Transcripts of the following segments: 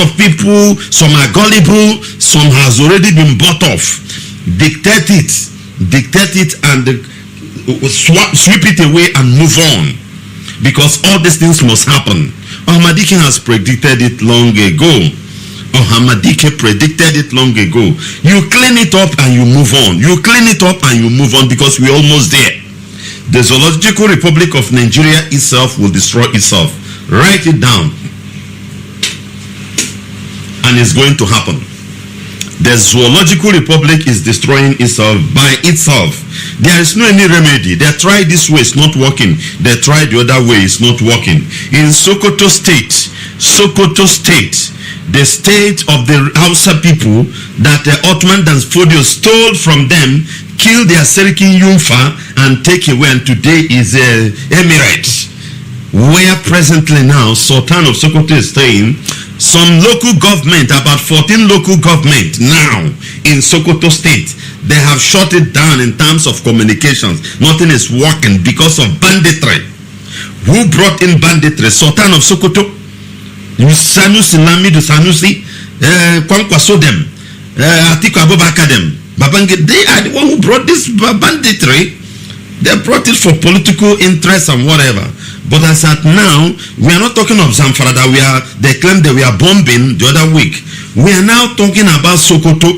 of people, some are gullible, some has already been bought off. Dictate it and sweep it away and move on, because all these things must happen. Ahmadike has predicted it long ago. Ahmadike predicted it long ago. You clean it up and you move on. You clean it up and you move on, because we're almost there. The Zoological Republic of Nigeria itself will destroy itself. Write it down. And it's going to happen. The Zoological Republic is destroying itself by itself. There is no any remedy. They tried this way, it's not working. They tried the other way, it's not working. In Sokoto State, the state of the Hausa people that the Ottoman Danfodio stole from them, killed their Serikin Yunfa and take away, and today is Emirates, where presently now Sultan of Sokoto is staying. Some local government, about 14 local government now in Sokoto State, they have shut it down in terms of communications. Nothing is working because of banditry. Who brought in banditry? Sultan of Sokoto, Sanusi Lamido Sanusi, Kwankwaso them, Atiku Abubakar them, Babangida. They are the one who brought this banditry. They brought it for political interests and whatever. But as at now, we are not talking of Zamfara that they claim that we are bombing the other week. We are now talking about Sokoto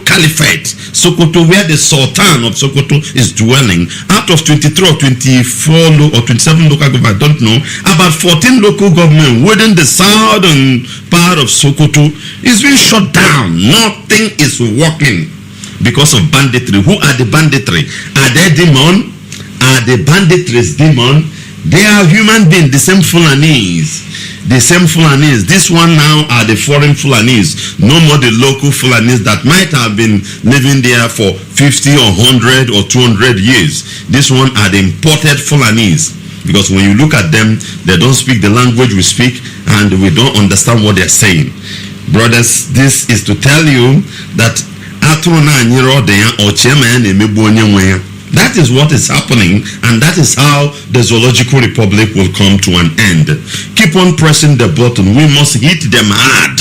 Caliphate. Sokoto, where the Sultan of Sokoto is dwelling. Out of 23 or 24 or 27 local government, I don't know, about 14 local government within the southern part of Sokoto is being shut down. Nothing is working because of banditry. Who are the banditry? Are they demon? Are the banditries demon? They are human beings, the same Fulanis. The same Fulanis. This one now are the foreign Fulanis. No more the local Fulanis that might have been living there for 50 or 100 or 200 years. This one are the imported Fulanis. Because when you look at them, they don't speak the language we speak and we don't understand what they're saying. Brothers, this is to tell you that that is what is happening, and that is how the Zoological Republic will come to an end. Keep on pressing the button. We must hit them hard.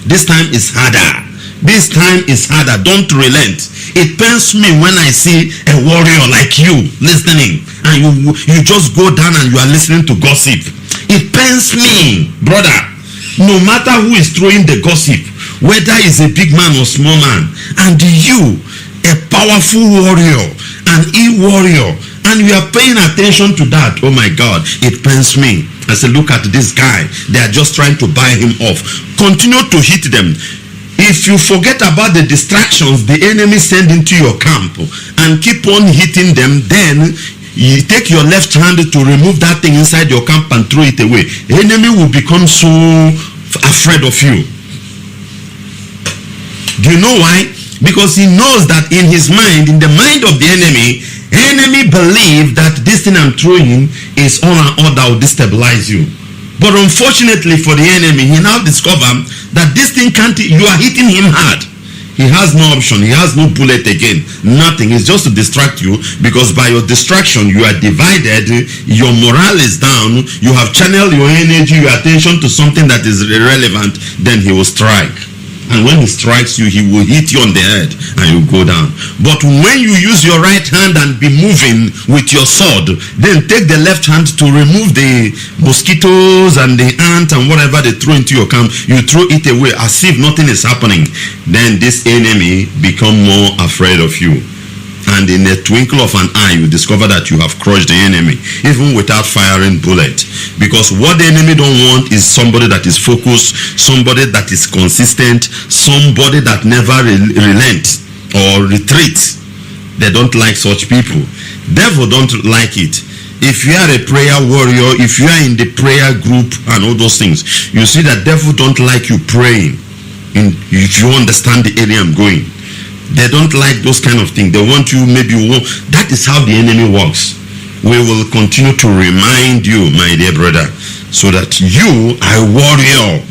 This time is harder. This time is harder. Don't relent. It pains me when I see a warrior like you listening, and you just go down and you are listening to gossip. It pains me, brother. No matter who is throwing the gossip, whether it's a big man or small man, and you, a powerful warrior, an e-warrior, and you are paying attention to that, oh my God, it pains me. I say, look at this guy. They are just trying to buy him off. Continue to hit them. If you forget about the distractions the enemy send into your camp and keep on hitting them, then you take your left hand to remove that thing inside your camp and throw it away. The enemy will become so afraid of you. Do you know why? Because he knows that in his mind, in the mind of the enemy believe that this thing I'm throwing is all and all that will destabilize you. But unfortunately for the enemy, he now discovered that this thing can't, you are hitting him hard. He has no option. He has no bullet again. Nothing. It's just to distract you, because by your distraction, you are divided. Your morale is down. You have channeled your energy, your attention to something that is irrelevant. Then he will strike. And when he strikes you, he will hit you on the head and you go down. But when you use your right hand and be moving with your sword, then take the left hand to remove the mosquitoes and the ant and whatever they throw into your camp. You throw it away as if nothing is happening. Then this enemy become more afraid of you. And in a twinkle of an eye, you discover that you have crushed the enemy, even without firing bullet. Because what the enemy don't want is somebody that is focused, somebody that is consistent, somebody that never relents or retreats. They don't like such people. Devil don't like it. If you are a prayer warrior, if you are in the prayer group and all those things, you see that devil don't like you praying. If you understand the area I'm going. They don't like those kind of things. They want you, maybe you won't. That is how the enemy works. We will continue to remind you, my dear brother, so that you are a warrior.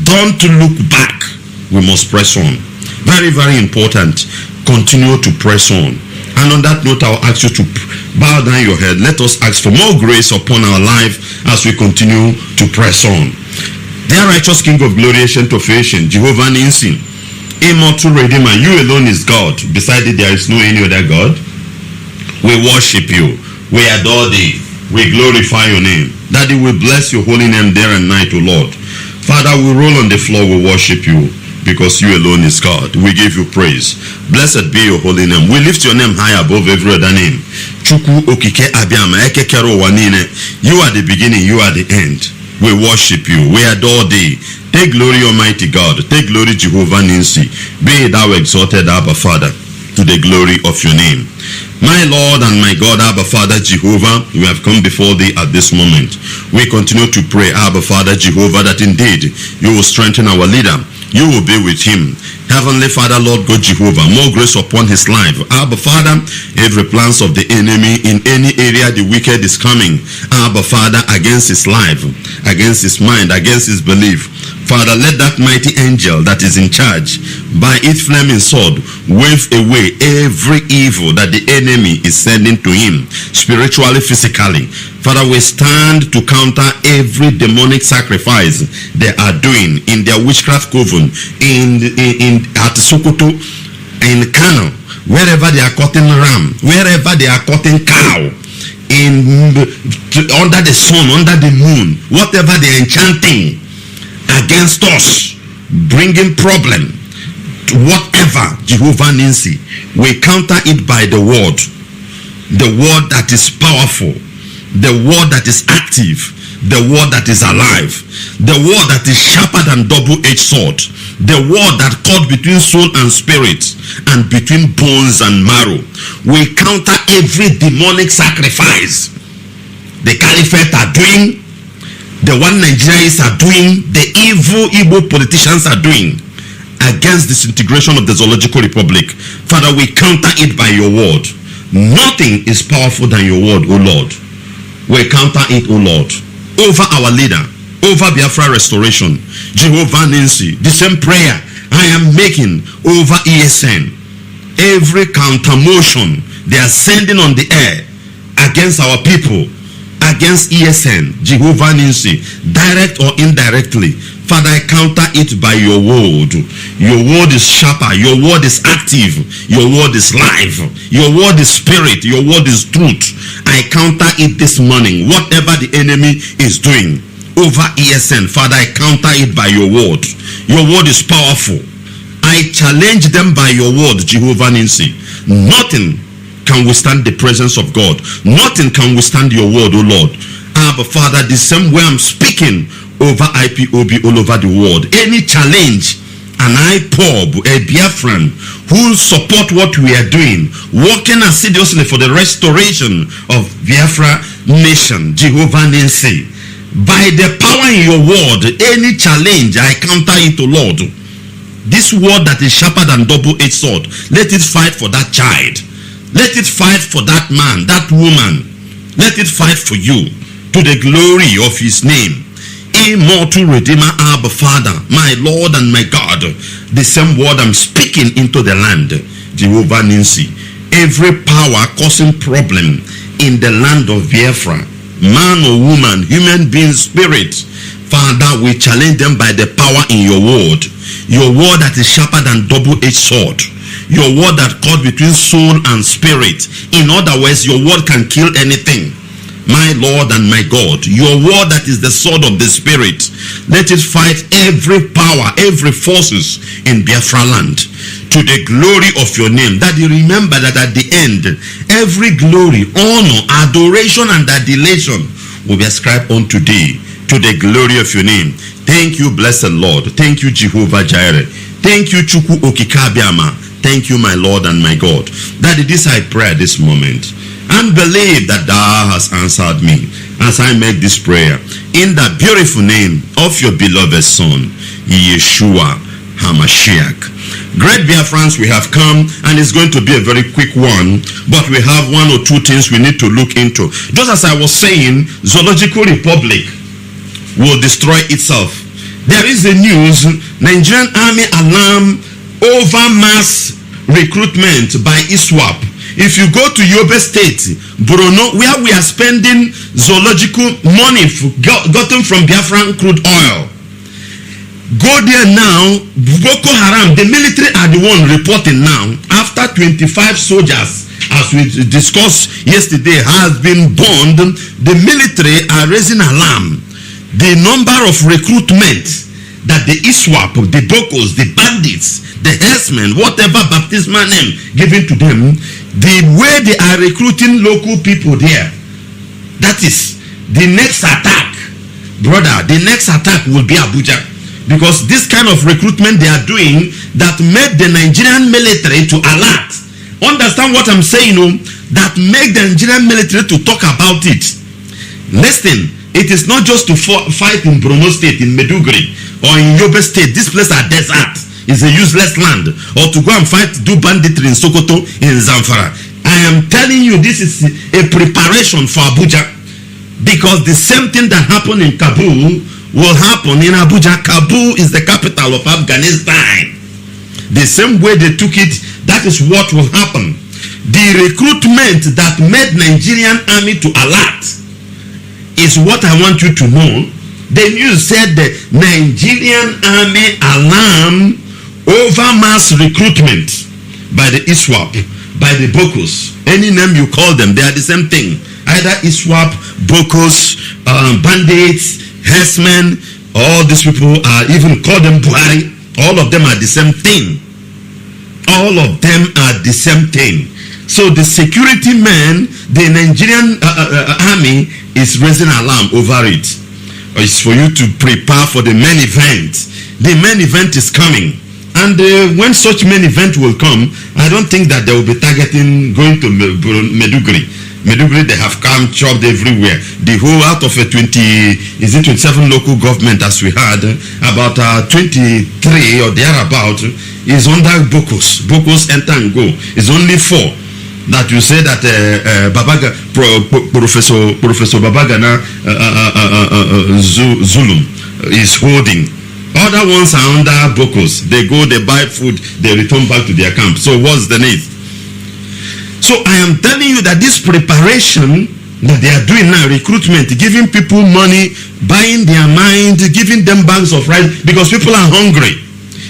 Don't look back. We must press on. Very, very important. Continue to press on. And on that note, I'll ask you to bow down your head. Let us ask for more grace upon our life as we continue to press on. Their righteous King of glory, ancient of ancient, Jehovah Nissi, immortal Redeemer, you alone is God. Beside it, there is no any other God. We worship you. We adore thee. We glorify your name. Daddy, we bless your holy name day and night, O Lord. Father, we roll on the floor, we worship you because you alone is God. We give you praise. Blessed be your holy name. We lift your name high above every other name. Chukwu okike abiyama ekekere ụwa niile. You are the beginning, you are the end. We worship you. We adore thee. Take glory, Almighty God. Take glory, Jehovah Nissi. Be thou exalted, Abba Father, to the glory of your name. My Lord and my God, Abba Father Jehovah, we have come before thee at this moment. We continue to pray, Abba Father Jehovah, that indeed you will strengthen our leader. You will be with him. Heavenly Father, Lord God Jehovah, more grace upon his life. Abba Father, every plans of the enemy in any area the wicked is coming, Abba Father, against his life, against his mind, against his belief. Father, let that mighty angel that is in charge by its flaming sword wave away every evil that the enemy is sending to him, spiritually, physically. Father, we stand to counter every demonic sacrifice they are doing in their witchcraft coven, at Sokoto, in Kano, wherever they are cutting ram, wherever they are cutting cow, under the sun, under the moon, whatever they are enchanting against us, bringing problem to whatever, Jehovah Nissi, we counter it by the word that is powerful, the word that is active, the word that is alive, the word that is sharper than double-edged sword, the word that cut between soul and spirit and between bones and marrow. We counter every demonic sacrifice the caliphate are doing, the one Nigerians are doing, the evil Igbo politicians are doing against disintegration of the Zoological Republic. Father, we counter it by your word. Nothing is powerful than your word, O Lord. We counter it, O Lord, over our leader, over Biafra restoration. Jehovah Nissi, the same prayer I am making over ESN. Every counter motion they are sending on the air against our people, against ESN, Jehovah Nissi, direct or indirectly, Father, I counter it by your word. Your word is sharper, your word is active, your word is life, your word is spirit, your word is truth. I counter it this morning. Whatever the enemy is doing over ESN, Father, I counter it by your word. Your word is powerful. I challenge them by your word, Jehovah Nissi. Nothing can withstand the presence of God. Nothing can withstand your word, O Lord. But Father, the same way I'm speaking over IPOB all over the world, any challenge, an IPOB, a Biafran who support what we are doing, working assiduously for the restoration of Biafra nation, Jehovah Nissi, by the power in your word, any challenge, I counter it, O Lord. This word that is sharper than double-edged sword, let it fight for that child. Let it fight for that man, that woman. Let it fight for you, to the glory of his name. Immortal Redeemer, Abba Father, my Lord and my God. The same word I'm speaking into the land, Jehovah Nissi. Every power causing problem in the land of Biafra, man or woman, human being, spirit, Father, we challenge them by the power in your word. Your word that is sharper than double-edged sword. Your word that cut between soul and spirit. In other words, your word can kill anything. My Lord and my God, your word that is the sword of the spirit, let it fight every power, every forces in Biafra land, to the glory of your name. That you remember that at the end, every glory, honor, adoration, and adulation will be ascribed unto thee, to the glory of your name. Thank you, blessed Lord. Thank you, Jehovah Jireh. Thank you, Chukwu Okikabiama. Thank you, my Lord and my God. That it is I pray this moment, and believe that thou hast answered me as I make this prayer in the beautiful name of your beloved Son, Yeshua HaMashiach. Great Biafrans, we have come, and it's going to be a very quick one, but we have one or two things we need to look into. Just as I was saying, Zoological Republic will destroy itself. There is a news, Nigerian Army alarm over mass recruitment by ISWAP. If you go to Yobe State, Borno, where we are spending zoological money gotten from Biafran crude oil, go there now, Boko Haram, the military are the one reporting now. After 25 soldiers, as we discussed yesterday, has been burned, the military are raising alarm. The number of recruitment that the ISWAP, the Bokos, the bandits, the herdsmen, whatever baptismal name given to them, the way they are recruiting local people there, that is the next attack, brother. The next attack will be Abuja, because this kind of recruitment they are doing that made the Nigerian military to alert. Understand what I'm saying? That make the Nigerian military to talk about it. Listen, it is not just to fight in Borno State, in Meduguri, or in Yobe State. This place are desert. It's a useless land. Or to go and fight, do banditry in Sokoto, in Zamfara. I am telling you, this is a preparation for Abuja. Because the same thing that happened in Kabul will happen in Abuja. Kabul is the capital of Afghanistan. The same way they took it, that is what will happen. The recruitment that made Nigerian army to alert is what I want you to know. The news said the Nigerian army alarm over mass recruitment by the ISWAP, by the Bokos. Any name you call them, they are the same thing. Either ISWAP, Bokos, bandits, herdsmen, all these people are even call them Buhari. All of them are the same thing. All of them are the same thing. So the security men, the Nigerian army is raising alarm over it. It's for you to prepare for the main event. The main event is coming. And when such main event will come, I don't think that they will be targeting going to Meduguri. Meduguri, they have come chopped everywhere. The whole out of a 27 local government, as we had, about 23 or thereabout is under Bokos. Bokos enter and go. It's only 4 that you say that Professor Babagana Zulum is holding. Other ones are under Bokos. They go, they buy food, they return back to their camp. So what's the need? So I am telling you that this preparation that they are doing now, recruitment, giving people money, buying their mind, giving them bags of rice, because people are hungry.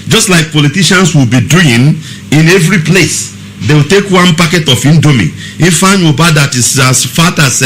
Just like politicians will be doing in every place. They will take one packet of Indomie. If one Uba that is as fat as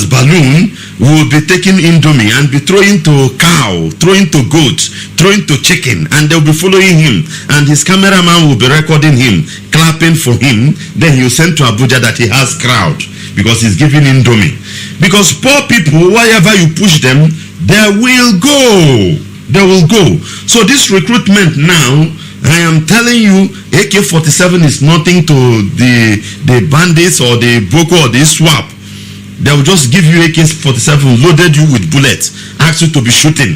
balloon will be taking Indomie and be throwing to cow, throwing to goat, throwing to chicken, and they will be following him. And his cameraman will be recording him, clapping for him. Then he will send to Abuja that he has crowd because he's giving Indomie. Because poor people, wherever you push them, they will go. They will go. So this recruitment now, I am telling you, AK-47 is nothing to the bandits or the Boko or the SWAP. They will just give you AK-47, loaded you with bullets, ask you to be shooting.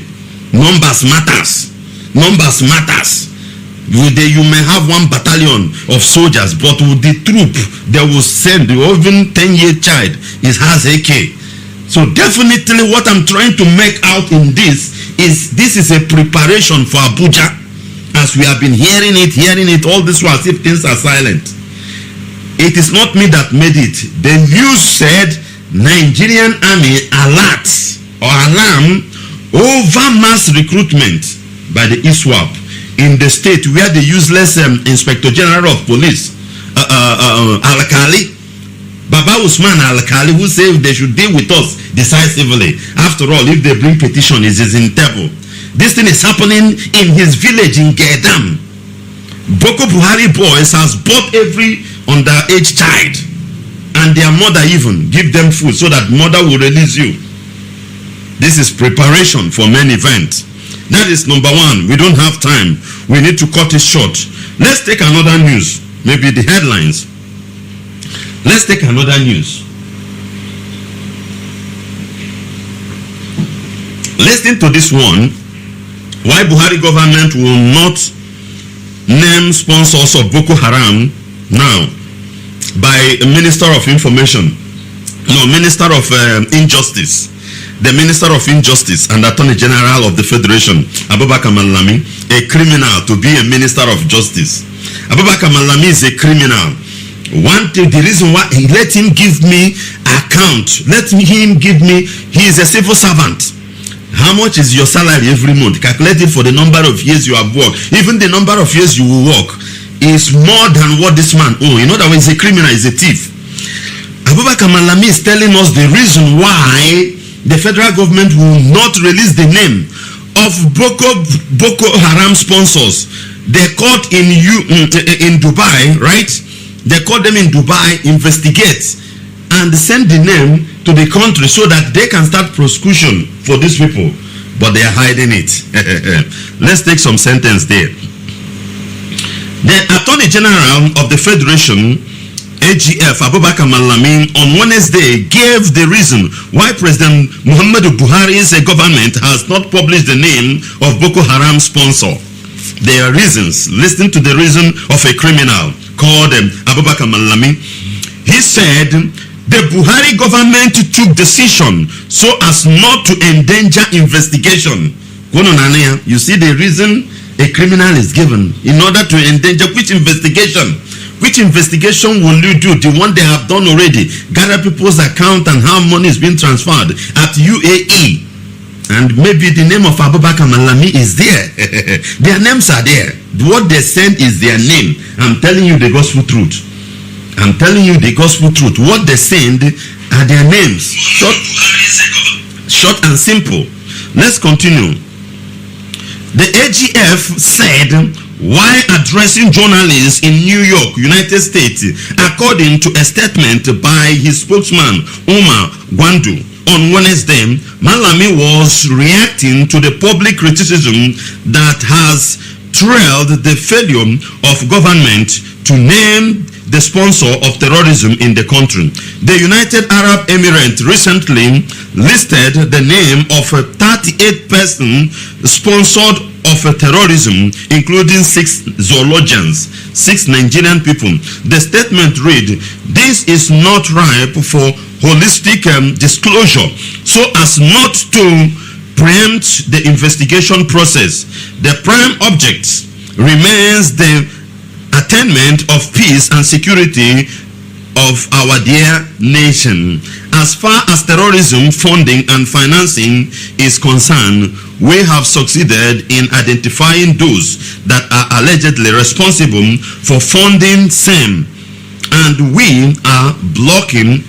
Numbers matters. Numbers matters. You may have 1 battalion of soldiers, but with the troop they will send, even 10-year child has AK. So definitely what I'm trying to make out in this is a preparation for Abuja. As we have been hearing it all this while, if things are silent. It is not me that made it. The news said Nigerian army alerts or alarm over mass recruitment by the ISWAP in the state where the useless Inspector General of Police, Al-Kali, Baba Usman Al-Kali, who said they should deal with us decisively. After all, if they bring petition, it is in table. This thing is happening in his village in Gedam. Boko Buhari boys has bought every underage child and their mother even give them food so that mother will release you. This is preparation for main event. That is number 1. We don't have time. We need to cut it short. Let's take another news. Maybe the headlines. Let's take another news. Listen to this one. Why Buhari government will not name sponsors of Boko Haram now by Minister of Information, Minister of Injustice, the Minister of Injustice and Attorney General of the Federation, Abubakar Malami, a criminal to be a Minister of Justice. Abubakar Malami is a criminal. The reason why he let him give me account, he is a civil servant. How much is your salary every month? Calculate it for the number of years you have worked. Even the number of years you will work is more than what this man owns. In other words, he's a criminal, he's a thief. Abubakar Malami is telling us the reason why the federal government will not release the name of Boko Haram sponsors. They caught in Dubai, right? They caught them in Dubai, investigate, and send the name to the country so that they can start prosecution for these people. But they are hiding it. Let's take some sentence there. The Attorney General of the Federation, AGF, Abubakar Malami, on Wednesday gave the reason why President Muhammadu Buhari's government has not published the name of Boko Haram sponsor. There are reasons. Listen to the reason of a criminal called Abubakar Malami. He said the Buhari government took decision so as not to endanger investigation. You see the reason a criminal is given in order to endanger which investigation? Which investigation will you do? The one they have done already. Gather people's account and how money is being transferred at UAE. And maybe the name of Abubakar Malami is there. Their names are there. What they send is their name. I'm telling you the gospel truth. I'm telling you the gospel truth. What they send are their names. Short and simple. Let's continue. The AGF said, while addressing journalists in New York, United States, according to a statement by his spokesman, Umar Gwandu, on Wednesday, Malami was reacting to the public criticism that has trailed the failure of government to name the sponsor of terrorism in the country. The United Arab Emirates recently listed the name of a 38-person sponsored of terrorism, including 6 zoologians, 6 Nigerian people. The statement read, "This is not ripe for holistic disclosure so as not to preempt the investigation process. The prime object remains the attainment of peace and security of our dear nation. As far as terrorism funding and financing is concerned, we have succeeded in identifying those that are allegedly responsible for funding same, and we are blocking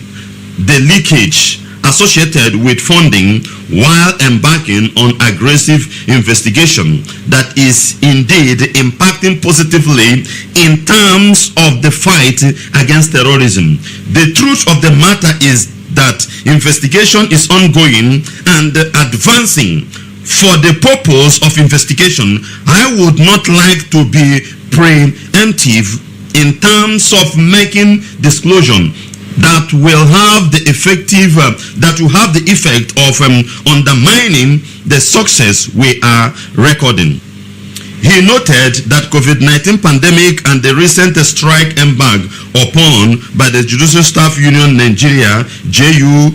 the leakage associated with funding while embarking on aggressive investigation that is indeed impacting positively in terms of the fight against terrorism. The truth of the matter is that investigation is ongoing and advancing. For the purpose of investigation, I would not like to be preemptive in terms of making disclosure that will have the effect of undermining the success we are recording. He noted that COVID-19 pandemic and the recent strike embargo upon by the Judicial Staff Union Nigeria, JUSUN,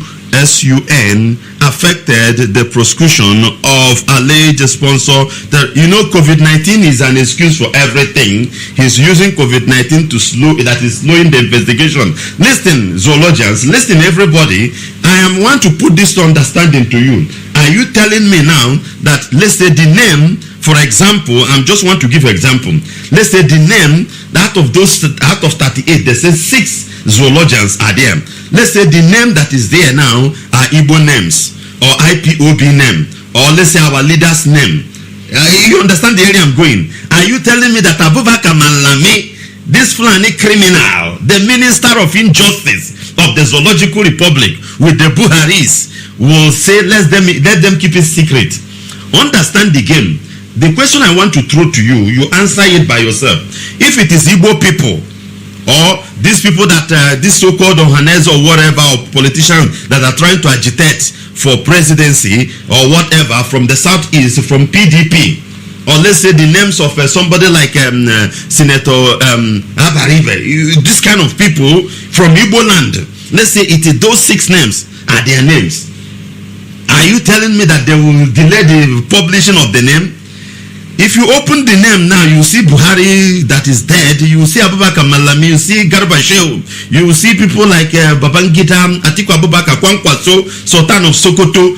affected the prosecution of alleged sponsor. That, you know, COVID-19 is an excuse for everything. He's using COVID-19 to that is slowing the investigation. Listen, zoologians, listen, everybody. I want to put this to understanding to you. Are you telling me now that, let's say the name, for example, I just want to give an example. Let's say the name, out of 38, they say 6 zoologians are there. Let's say the name that is there now are Igbo names or IPOB name, or let's say our leader's name. You understand the area I'm going? Are you telling me that Abubakar Malami, this Fulani criminal, the minister of injustice of the Zoological Republic with the Buharis, will say let them keep it secret? Understand the game. The question I want to throw to you, you answer it by yourself. If it is Igbo people, or these people that these so-called Ohanes or whatever, or politicians that are trying to agitate for presidency or whatever from the southeast, from PDP, or let's say the names of somebody like Senator Abaribe, this kind of people from Igbo land, let's say it is those 6 names are their names. Are you telling me that they will delay the publishing of the name? If you open the name now, you see Buhari that is dead. You see Abubakar Malami. You see Garba Shehu. You see people like Babangida, Atiku Abubakar, Kwankwaso, Sultan of Sokoto.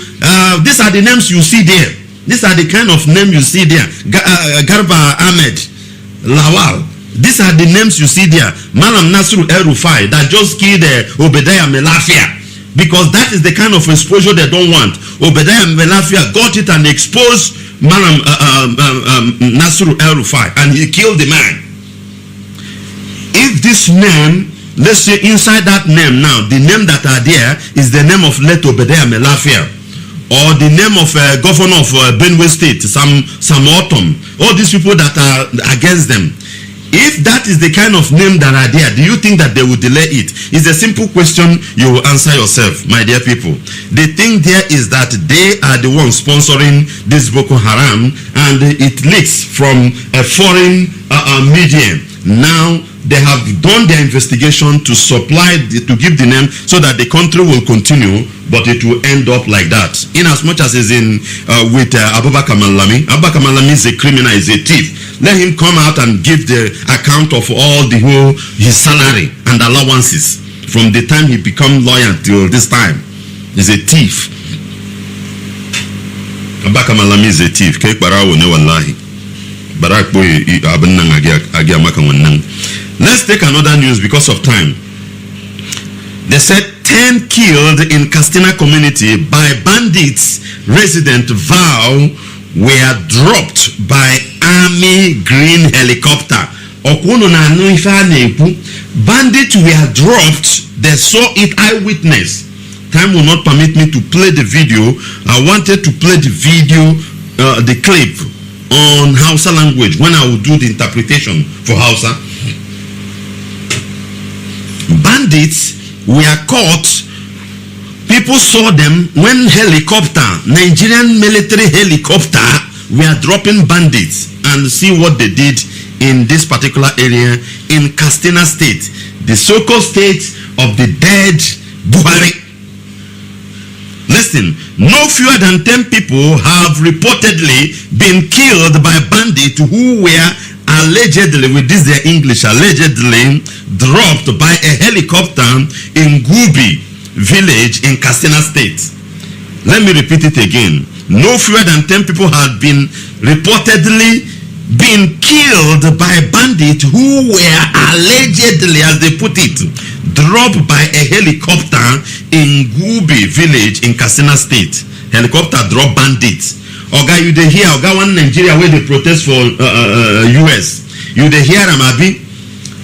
These are the names you see there. These are the kind of name you see there. Garba Ahmed, Lawal. These are the names you see there. Malam Nasru El-Rufai that just killed Obadiah Melafia. Because that is the kind of exposure they don't want. Obadiah Melafia got it and exposed Malam Nasru El-Rufai, and he killed the man. If this name, let's say inside that name now, the name that are there is the name of Let Obadiah Melafia, or the name of governor of Benue State, Sam Autumn, all these people that are against them. If that is the kind of name that are there, do you think that they will delay it? It's a simple question you will answer yourself, my dear people. The thing there is that they are the ones sponsoring this Boko Haram, and it leaks from a foreign media. Now they have done their investigation to supply, to give the name so that the country will continue, but it will end up like that. In as much as is in with Abubakar Malami. Abubakar Malami is a criminal, is a thief. Let him come out and give the account of all the whole his salary and allowances from the time he become lawyer till this time. He's a thief. Abubakar Malami is a thief. Let's take another news because of time. They said 10 killed in Katsina community by bandits. Resident vow were dropped by army green helicopter. Bandits were dropped. They saw it. Eyewitness. Time will not permit me to play the video. I wanted to play the video, the clip on Hausa language when I will do the interpretation for Hausa. Bandits were caught. People saw them when Nigerian military helicopter were dropping bandits, and see what they did in this particular area in Katsina State, the so-called state of the dead Buhari. Listen, no fewer than 10 people have reportedly been killed by bandits who were allegedly, with this their English, allegedly dropped by a helicopter in Gubi village in Katsina State. Let me repeat it again. No fewer than 10 people had been reportedly been killed by bandits who were allegedly, as they put it, dropped by a helicopter in Gubi village in Katsina State. Helicopter drop bandits. Oga, you dey hear Oga one Nigeria where they protest for US. You dey hear Amabi?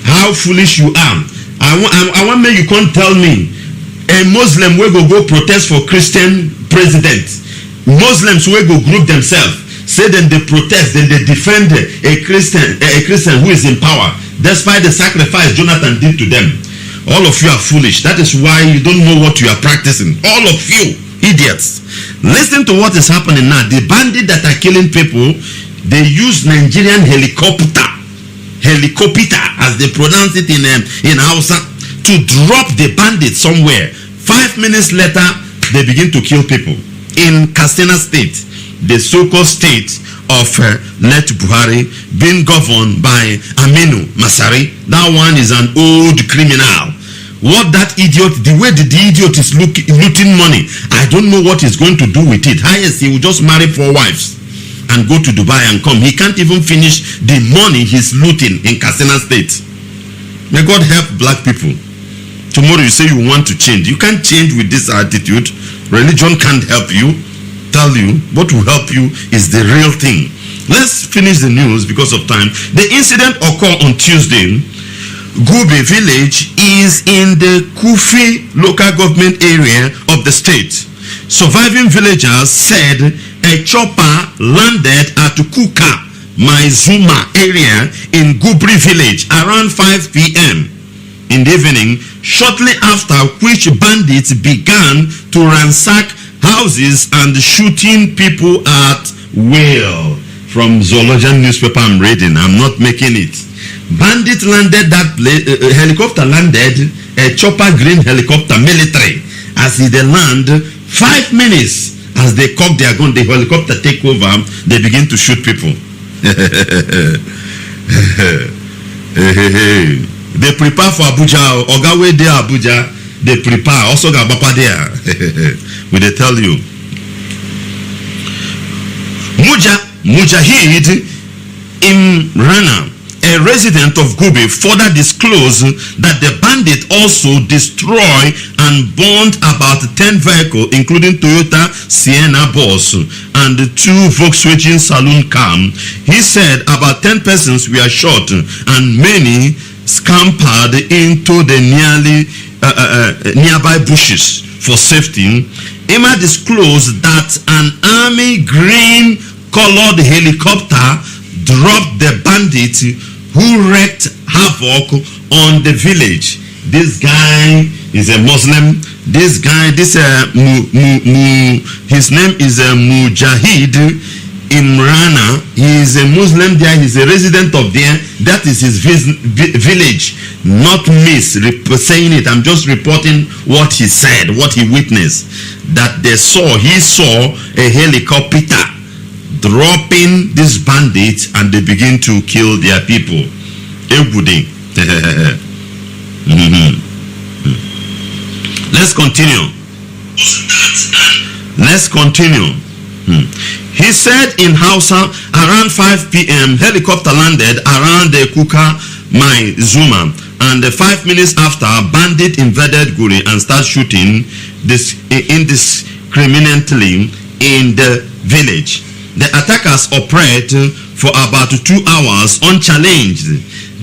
How foolish you are. I want me, you can't tell me a Muslim will go protest for Christian president. Muslims will go group themselves, say then they protest, then they defend a Christian who is in power, despite the sacrifice Jonathan did to them. All of you are foolish. That is why you don't know what you are practicing. All of you idiots. Listen to what is happening now. The bandits that are killing people, they use Nigerian helicopter as they pronounce it in Hausa, to drop the bandits somewhere. 5 minutes later, they begin to kill people. In Katsina State, the so-called state of Let Buhari, being governed by Aminu Masari. That one is an old criminal. What that idiot, the way the idiot is looting money, I don't know what he's going to do with it. Highest, he will just marry 4 wives and go to Dubai and come. He can't even finish the money he's looting in Katsina State. May God help black people. Tomorrow you say you want to change. You can't change with this attitude. Religion can't help you. Tell you what will help you is the real thing. Let's finish the news because of time. The incident occurred on Tuesday. Gubi village is in the Kufi local government area of the state. Surviving villagers said a chopper landed at Kuka Maizuma area in Gubri village around 5 p.m. in the evening, shortly after which bandits began to ransack houses and shooting people at will. From Zoologian newspaper I'm reading, I'm not making it. Bandits landed that helicopter landed, a chopper green helicopter military. As they land, 5 minutes as they cock their gun, the helicopter take over, they begin to shoot people. They prepare for Abuja. Ogawe there Abuja. They prepare. Also Gabapa there. Will they tell you? Mujahid Imrana, a resident of Gube, further disclosed that the bandit also destroyed and burned about 10 vehicles, including Toyota Sienna bus and 2 Volkswagen saloon cars. He said about 10 persons were shot and many scampered into the nearby bushes for safety. Emma disclosed that an army green colored helicopter dropped the bandit who wreaked havoc on the village. This guy is a Muslim. His name is Mujahid Imrana. He is a Muslim there. He's a resident of there. That is his village. Not saying it. I'm just reporting what he said, what he witnessed. That he saw a helicopter dropping these bandits and they begin to kill their people. Let's continue. He said in Hausa, around 5 p.m. helicopter landed around the Kuka Mai Zuma, and 5 minutes after, bandit invaded Guri and started shooting indiscriminately in the village. The attackers operated for about 2 hours unchallenged.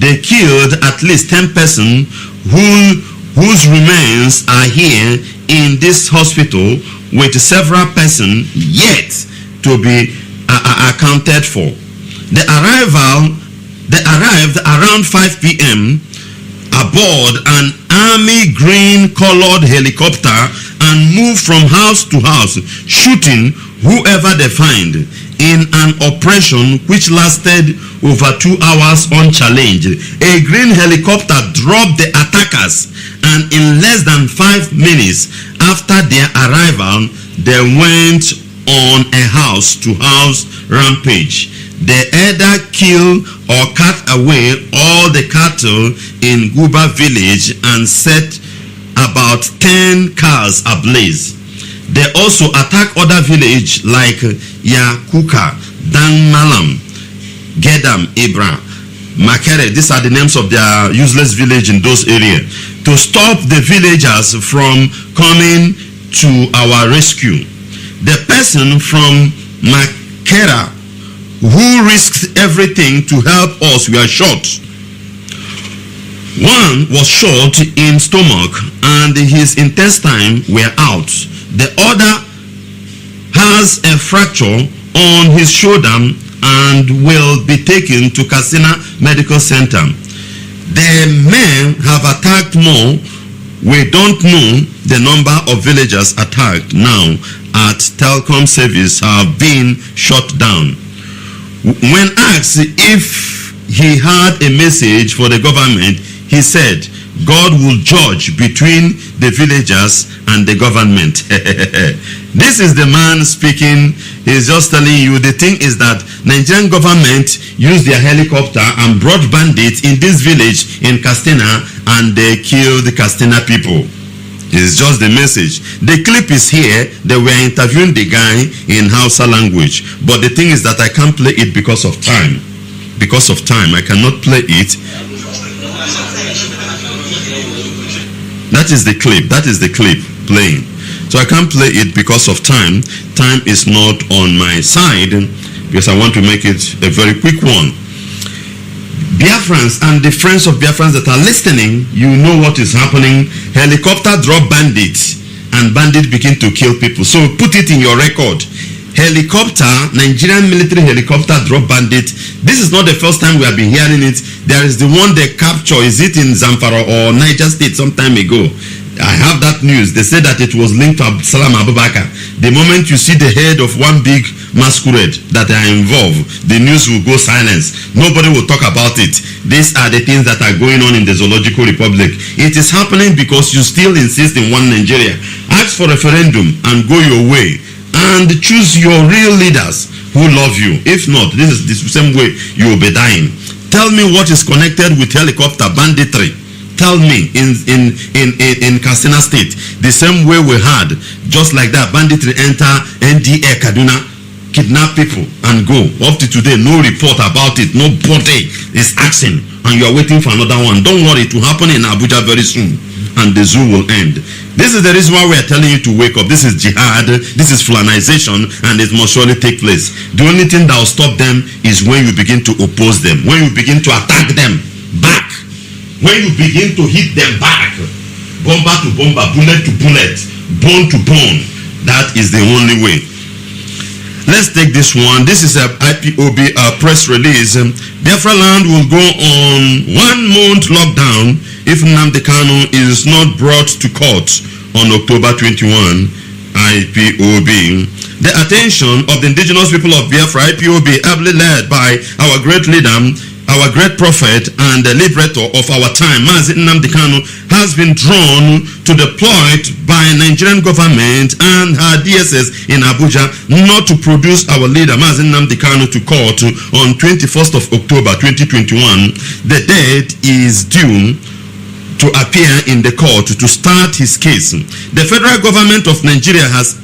They killed at least 10 persons whose remains are here in this hospital, with several persons yet to be accounted for. They arrived around 5 p.m. aboard an army green colored helicopter and moved from house to house, shooting whoever they find, in an operation which lasted over 2 hours unchallenged. A green helicopter dropped the attackers, and in less than 5 minutes after their arrival, they went on a house-to-house rampage. They either killed or cut away all the cattle in Guba village and set about 10 cars ablaze. They also attacked other villages like Yakuka, Dan Malam, Gedam, Ibra, Makere. These are the names of their useless village in those areas, to stop the villagers from coming to our rescue. The person from Makera who risked everything to help us were shot. One was shot in stomach and his intestines were out. The other has a fracture on his shoulder and will be taken to Katsina Medical Center. The men have attacked more. We don't know the number of villagers attacked now at telecom service have been shut down. When asked if he had a message for the government, he said, God will judge between the villagers and the government. This is the man speaking. He's just telling you, the thing is that Nigerian government used their helicopter and brought bandits in this village in Katsina, and they killed the Katsina people. It's just the message. The clip is here. They were interviewing the guy in Hausa language. But the thing is that I can't play it because of time. Because of time, I cannot play it. That is the clip. That is the clip playing. So I can't play it because of time. Time is not on my side because I want to make it a very quick one. Biafrans and the friends of Biafrans that are listening, you know what is happening. Helicopter drop bandits and bandits begin to kill people. So put it in your record. Helicopter, Nigerian military helicopter drop bandit. This is not the first time we have been hearing it. There is the one they capture. Is it in Zamfara or Niger State some time ago? I have that news. They said that it was linked to Salam Abubakar. The moment you see the head of one big masquerade that are involved, the news will go silence. Nobody will talk about it. These are the things that are going on in the Zoological Republic. It is happening because you still insist in one Nigeria. Ask for referendum and go your way and choose your real leaders. who love you. If not, this is the same way you will be dying. Tell me what is connected with helicopter banditry. Tell me in Katsina State, the same way we had, just like that, banditry enter NDA Kaduna, kidnap people and go. Up to today, no report about it. Nobody is asking, and you are waiting for another one. Don't worry, it will happen in Abuja very soon, and the zoo will end. This is the reason why we are telling you to wake up. This is jihad, this is Fulanization, and it must surely take place. The only thing that will stop them is when you begin to oppose them, when you begin to attack them back, when you begin to hit them back, bomber to bomber, bullet to bullet, bone to bone. That is the only way. Let's take this one. This is a IPOB press release. Biafra land will go on 1 month lockdown if Nnamdi Kanu is not brought to court on October 21. IPOB. The attention of the indigenous people of Biafra, IPOB, ably led by our great leader, our great prophet and the liberator of our time, Mazi Nnamdi Kanu, has been drawn to the plight by Nigerian government and her DSS in Abuja not to produce our leader, Mazi Nnamdi Kanu, to court on 21st of October 2021. The date is due to appear in the court to start his case. The federal government of Nigeria has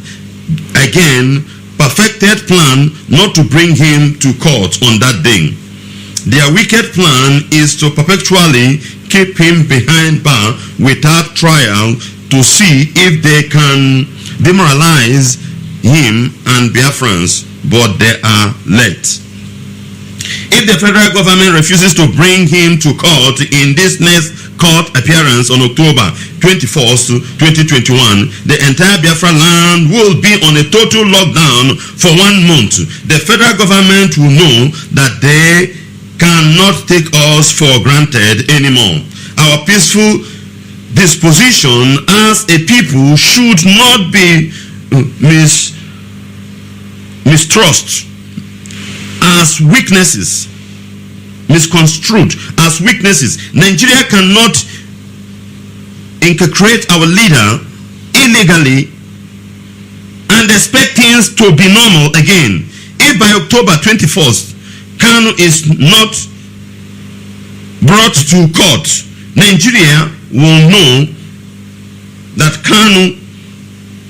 again perfected plan not to bring him to court on that day. Their wicked plan is to perpetually keep him behind bar without trial to see if they can demoralize him and Biafrans, but they are late. If the federal government refuses to bring him to court in this next court appearance on October 24th, 2021, the entire Biafra land will be on a total lockdown for 1 month. The federal government will know that they cannot take us for granted anymore. Our peaceful disposition as a people should not be mistrust as weaknesses, misconstrued as weaknesses. Nigeria cannot incarcerate our leader illegally and expect things to be normal again. If by October 21st, Kanu is not brought to court, Nigeria will know that Kanu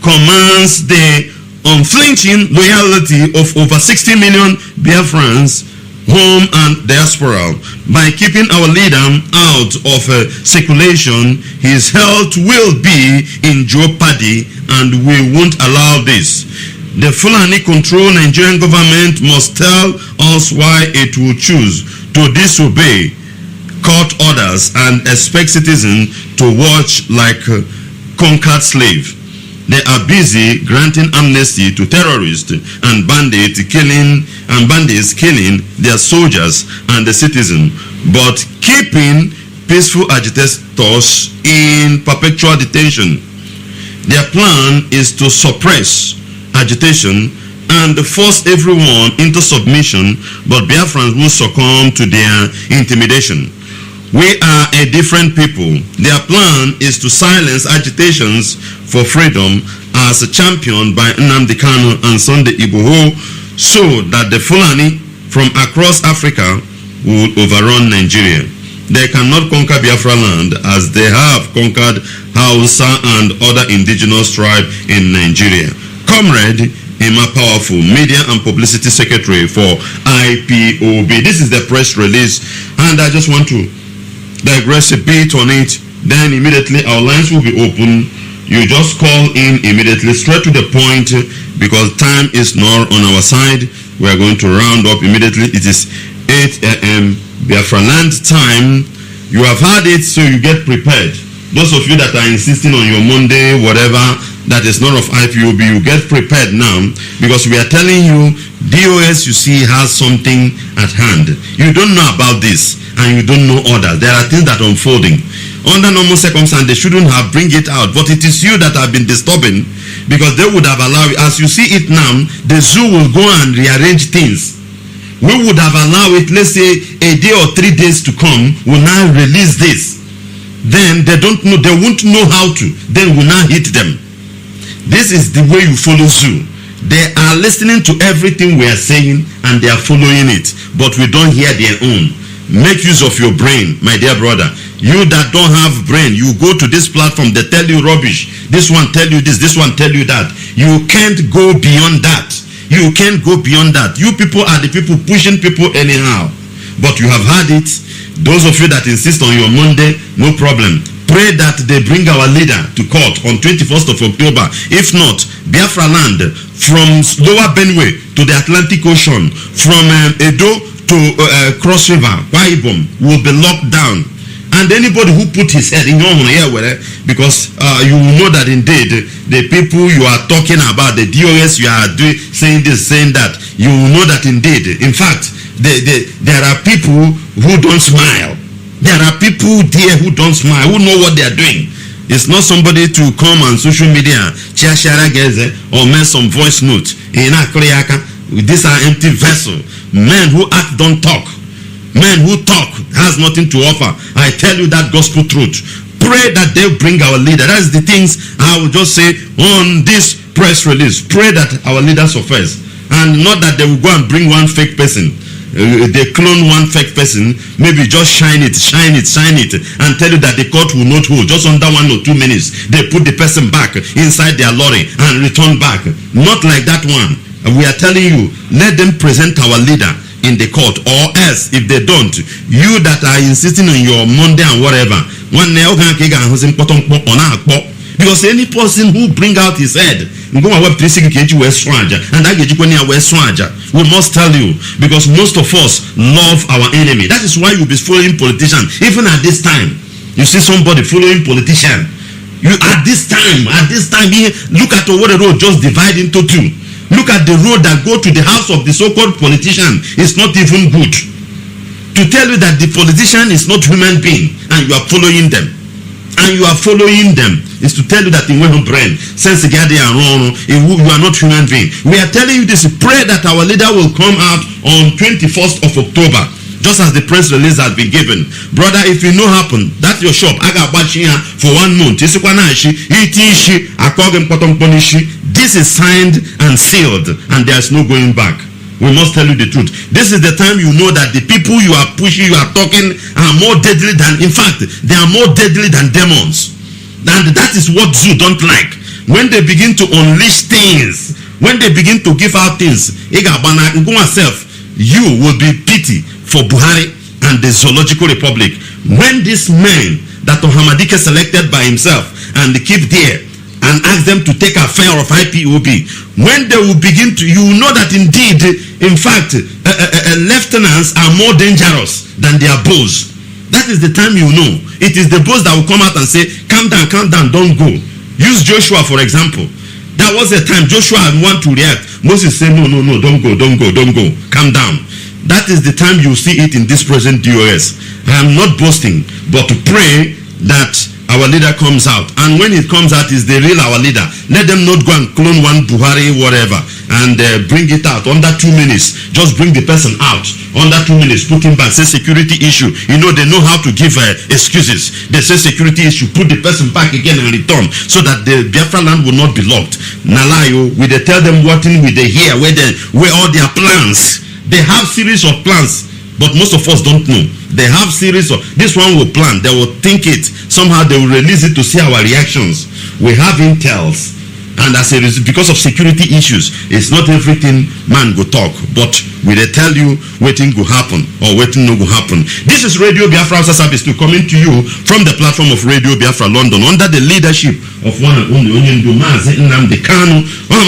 commands the unflinching loyalty of over 60 million Biafrans, home and diaspora. By keeping our leader out of circulation, his health will be in jeopardy, and we won't allow this. The Fulani-controlled Nigerian government must tell us why it will choose to disobey court orders and expect citizens to watch like conquered slave. They are busy granting amnesty to terrorists and bandits killing their soldiers and the citizens, but keeping peaceful agitators in perpetual detention. Their plan is to suppress agitation and force everyone into submission, but Biafrans will succumb to their intimidation. We are a different people. Their plan is to silence agitations for freedom as championed by Nnamdi Kanu and Sunday Igboho, so that the Fulani from across Africa will overrun Nigeria. They cannot conquer Biafra land as they have conquered Hausa and other indigenous tribes in Nigeria. Comrade Emma Powerful, Media and Publicity Secretary for IPOB. This is the press release, and I just want to digress a bit on it. Then immediately our lines will be open. You just call in immediately, straight to the point, because time is not on our side. We are going to round up immediately. It is 8 a.m. Biafra land time. You have heard it, so you get prepared. Those of you that are insisting on your Monday, whatever, that is not of IPOB, you get prepared now, because we are telling you, DOS, you see, has something at hand. You don't know about this, and you don't know others. There are things that are unfolding. Under normal circumstances, they shouldn't have bring it out, but it is you that have been disturbing, because they would have allowed, as you see it now, the zoo will go and rearrange things. We would have allowed it, let's say, a day or 3 days to come, will now release this. Then they don't know, they won't know how to, then we'll now hit them. This is the way you follow zoo. They are listening to everything we are saying and they are following it, but we don't hear their own. Make use of your brain, my dear brother. You that don't have brain, you go to this platform, they tell you rubbish. This one tell you this one tell you that. You can't go beyond that. You can't go beyond that. You people are the people pushing people anyhow. But you have had it. Those of you that insist on your Monday, no problem. Pray that they bring our leader to court on 21st of October. If not, Biafra land from Lower Benue to the Atlantic Ocean, from Edo to Cross River, Waibom, will be locked down. And anybody who put his head in your here, because you know that indeed the people you are talking about, the DOS you are doing, saying this, saying that, you know that indeed, in fact, there are people who don't smile. There are people there who don't smile, who know what they are doing. It's not somebody to come on social media, or make some voice notes. These are empty vessels. Men who act don't talk. Men who talk has nothing to offer. I tell you that gospel truth. Pray that they bring our leader. That's the things I will just say on this press release. Pray that our leader suffers. And not that they will go and bring one fake person. They clone one fake person, maybe just shine it, and tell you that the court will not hold. Just under 1 or 2 minutes, they put the person back inside their lorry and return back. Not like that one. We are telling you, let them present our leader in the court, or else if they don't, you that are insisting on your Monday and whatever, because any person who bring out his head, we must tell you, because most of us love our enemy. That is why you'll be following politicians. Even at this time, you see somebody following politician. You at this time, look at what the road just divide into two. Look at the road that go to the house of the so-called politician. It's not even good. To tell you that the politician is not human being and you are following them. And you are following them is to tell you that in one brain, since you are not human being. We are telling you this. Pray that our leader will come out on 21st of October, just as the press release has been given. Brother, if it no happen, that's your shop. I got watching for 1 month. This is signed and sealed, and there's no going back. We must tell you the truth. This is the time you know that the people you are pushing, you are talking, are more deadly than, in fact, they are more deadly than demons. And that is what Zoo don't like. When they begin to unleash things, when they begin to give out things, you will be pity for Buhari and the Zoological Republic. When this man that Ohamadike selected by himself and they keep there and ask them to take a fare of IPOB, when they will begin to, you know that indeed, in fact, lieutenants are more dangerous than their boss. That is the time you know. It is the boss that will come out and say, calm down, don't go. Use Joshua for example. That was the time Joshua want to react. Moses said, no, don't go, calm down. That is the time you see it in this present DOS. I am not boasting, but to pray that our leader comes out, and when it comes out is the real our leader. Let them not go and clone one Buhari whatever and bring it out under 2 minutes. Just bring the person out under 2 minutes, put him back, say security issue. You know they know how to give excuses. They say security issue, put the person back again and return, so that the Biafra land will not be locked. Nalayo, we they tell them what in with they hear, where all their plans. They have series of plans, but most of us don't know. They have series of, this one will plan, they will think it, somehow they will release it to see our reactions. We have intels, and as a result, because of security issues, it's not everything man go talk, but we they tell you waiting go happen or waiting no go happen. This is Radio Biafra HAUSA-SERVICE coming to you from the platform of Radio Biafra London under the leadership of one and only Mazi Nnamdi Kanu, one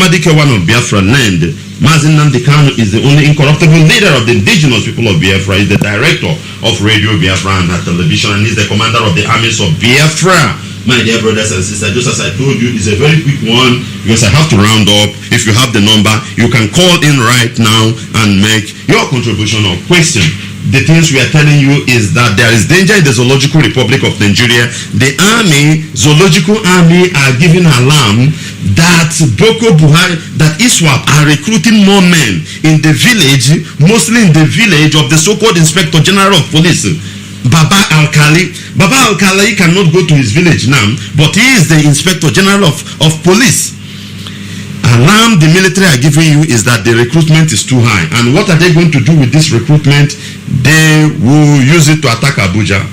of Biafra land. Mazi Nnamdi Kanu is the only incorruptible leader of the indigenous people of Biafra. He's the director of Radio Biafra and television, and he's the commander of the armies of Biafra. My dear brothers and sisters, just as I told you, it's a very quick one because I have to round up. If you have the number, you can call in right now and make your contribution or question. The things we are telling you is that there is danger in the Zoological Republic of Nigeria. The army, Zoological Army, are giving alarm that Boko Buhari, that ISWAP are recruiting more men in the village, mostly in the village of the so-called Inspector General of Police, Baba Alkali. Baba Alkali cannot go to his village now, but he is the Inspector General of Police. alarm the military are giving you is that the recruitment is too high. And what are they going to do with this recruitment? They will use it to attack Abuja.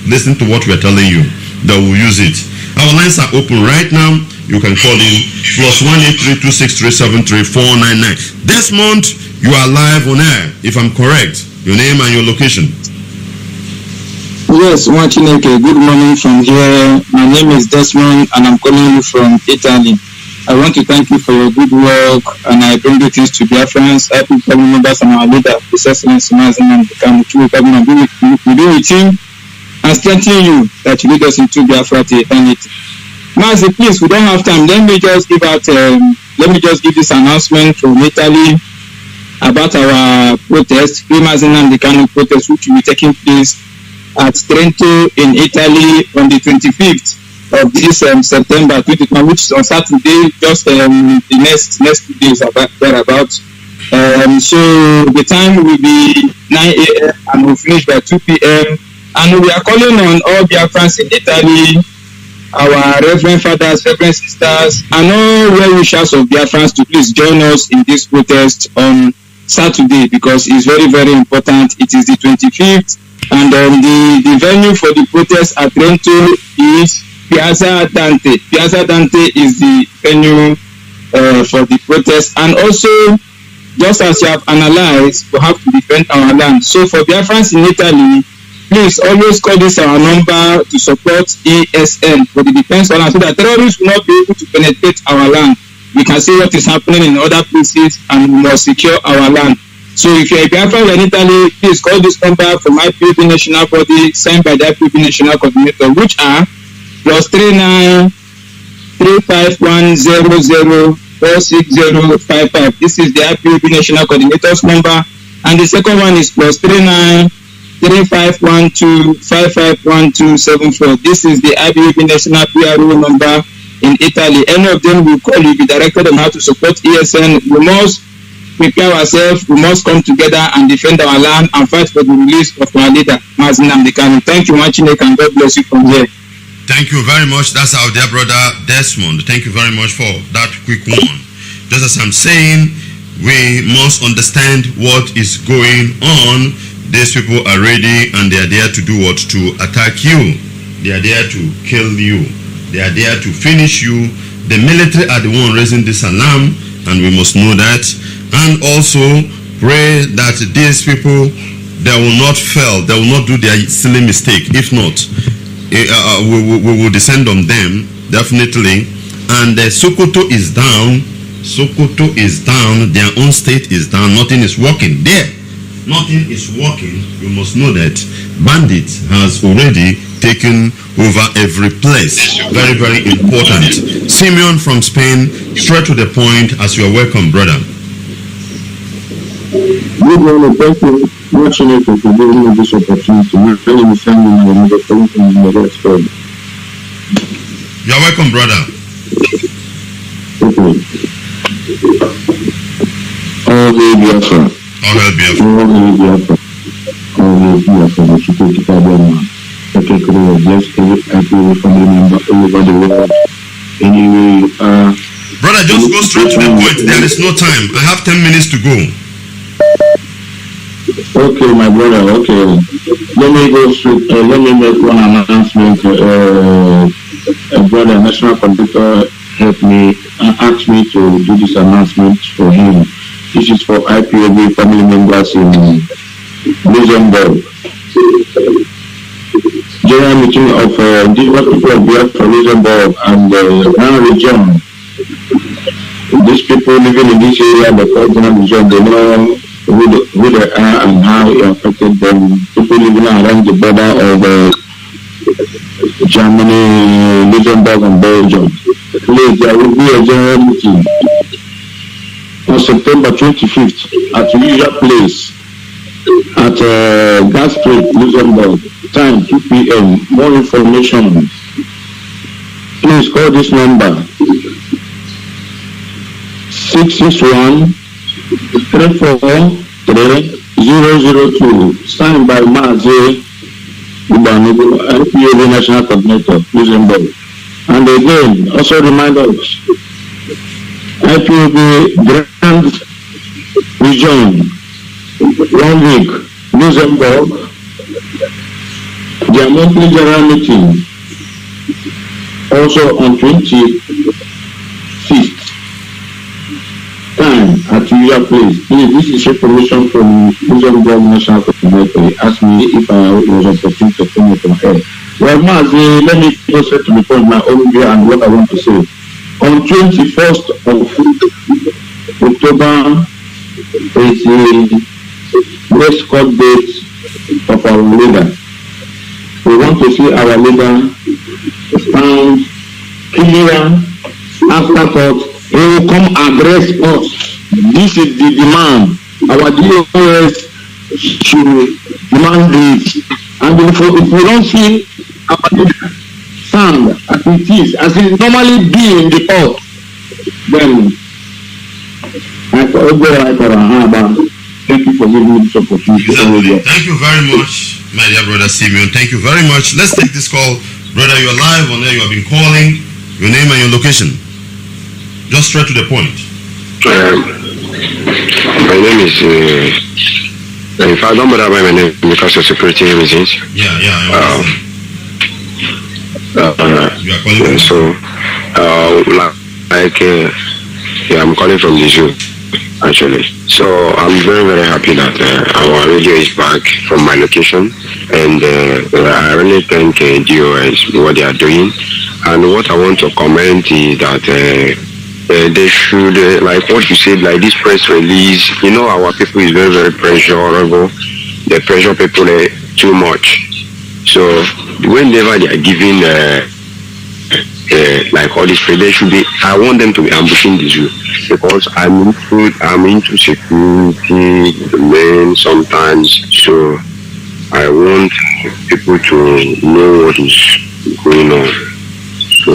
Listen to what we're telling you. They will use it. Our lines are open right now. You can call in +18326373499. Desmond, you are live on air, if I'm correct. Your name and your location. Yes, Nwachineke, good morning from here. My name is Desmond and I'm calling you from Italy. I want to thank you for your good work and I bring greetings to Biafrans, happy family members and our leader, His Excellency Mazi Nnamdi Kanu. We be with you and strengthen you that you lead us into Biafra to eternity. Mazi, please, we don't have time. Let me just give this announcement from Italy about our protest, Mazi Nnamdi Kanu protest, which will be taking place at Trento in Italy on the 25th of this September 2021, which is on Saturday, just the next 2 days thereabouts. So the time will be 9 a.m. and we'll finish by 2 p.m. And we are calling on all Biafrans in Italy, our Reverend Fathers, Reverend Sisters, and all well-wishers of Biafrans to please join us in this protest on Saturday because it's very, very important. It is the 25th. And the venue for the protest at Trento is Piazza Dante. Piazza Dante is the venue for the protest. And also, just as you have analyzed, we have to defend our land. So for Biafrans in Italy, please always call this our number to support ESN for the defense of our land so that terrorists will not be able to penetrate our land. We can see what is happening in other places and we must secure our land. So if you're a Biafran in Italy, please call this number from IPOB National Body signed by the IPOB National Coordinator, which are +39 35100 46055. This is the IPOB National Coordinator's number. And the second one is +39 3512 551274. This is the IPOB National PRO number in Italy. Any of them will call you, be directed on how to support ESN. We must prepare ourselves, we must come together and defend our land and fight for the release of our leader, Mazi Nnamdi Kanu. Thank you, Nwachineke, and God bless you from here. Thank you very much. That's our dear brother Desmond. Thank you very much for that quick one. Just as I'm saying, we must understand what is going on. These people are ready and they are there to do what? To attack you. They are there to kill you. They are there to finish you. The military are the one raising this alarm, and we must know that. And also pray that these people, they will not fail. They will not do their silly mistake. If not, we will descend on them, definitely. And Sokoto is down. Sokoto is down. Their own state is down. Nothing is working there. Nothing is working. You must know that bandits has already taken over every place. Very, very important. Simeon from Spain, straight to the point, as you are welcome, brother. Good morning. Thank you, Nwachineke, for giving me this opportunity. My name is Simon and I'm calling from the West Coast. You're welcome, brother. Okay. All hail Biafra. All hail Biafra. All hail Biafra. All hail Biafra. The Chukwu Kitabema. Okay, bless every family member all over the world. Anyway, brother, just go straight to the point. There is no time. I have 10 minutes to go. Okay, my brother. Okay, let me go straight. Let me make one announcement. Brother, National Conductor helped me and asked me to do this announcement for him. This is for IPOB family members in Luxembourg. General meeting of different people of Biafra, Luxembourg, and Grand region. These people living in this area, the Grand region, they know who they are and how it affected them. People living around the border of Germany, Luxembourg, and Belgium. Please, there will be a general meeting on September 25th at the usual place at Gas Street, Luxembourg. Time 2 p.m. More information. Please call this number 661-343-002. Signed by Mazi Nnamdi, IPOB National Coordinator, Luxembourg. And again, also remind us, IPOB Grand Region 1 week, Luxembourg, their monthly general meeting also on 25th time at your place. Please, this is information from Luxembourg National Committee. Ask me if I was opportunity to come from here. Well, Mazi, let me go straight to the point my own view and what I want to say. On 21st of October is the next court date of our leader. We want to see our leader stand clear after court. He will come address us. This is the demand. Our DOS should demand this. And if we don't see our leader stand as it is, as it normally be in the court, then thank you for giving me this opportunity. Exactly. Thank you very much, my dear brother Simeon. Thank you very much. Let's take this call. Brother, you're live on there. You have been calling. Your name and your location. Just straight to the point. My name is, if I don't bother by my name because of security reasons. Yeah, I understand. You are calling I'm calling from the zoo, actually. So I'm very, very happy that our radio is back from my location. And I really thank DOS what they are doing. And what I want to comment is that they should, like what you said, like this press release, you know, our people is very, very pressurable. They pressure people too much. So whenever they are giving like all this, they should be, I want them to be ambushing the zoo, because I'm into security domain sometimes. So I want people to know what is going on. So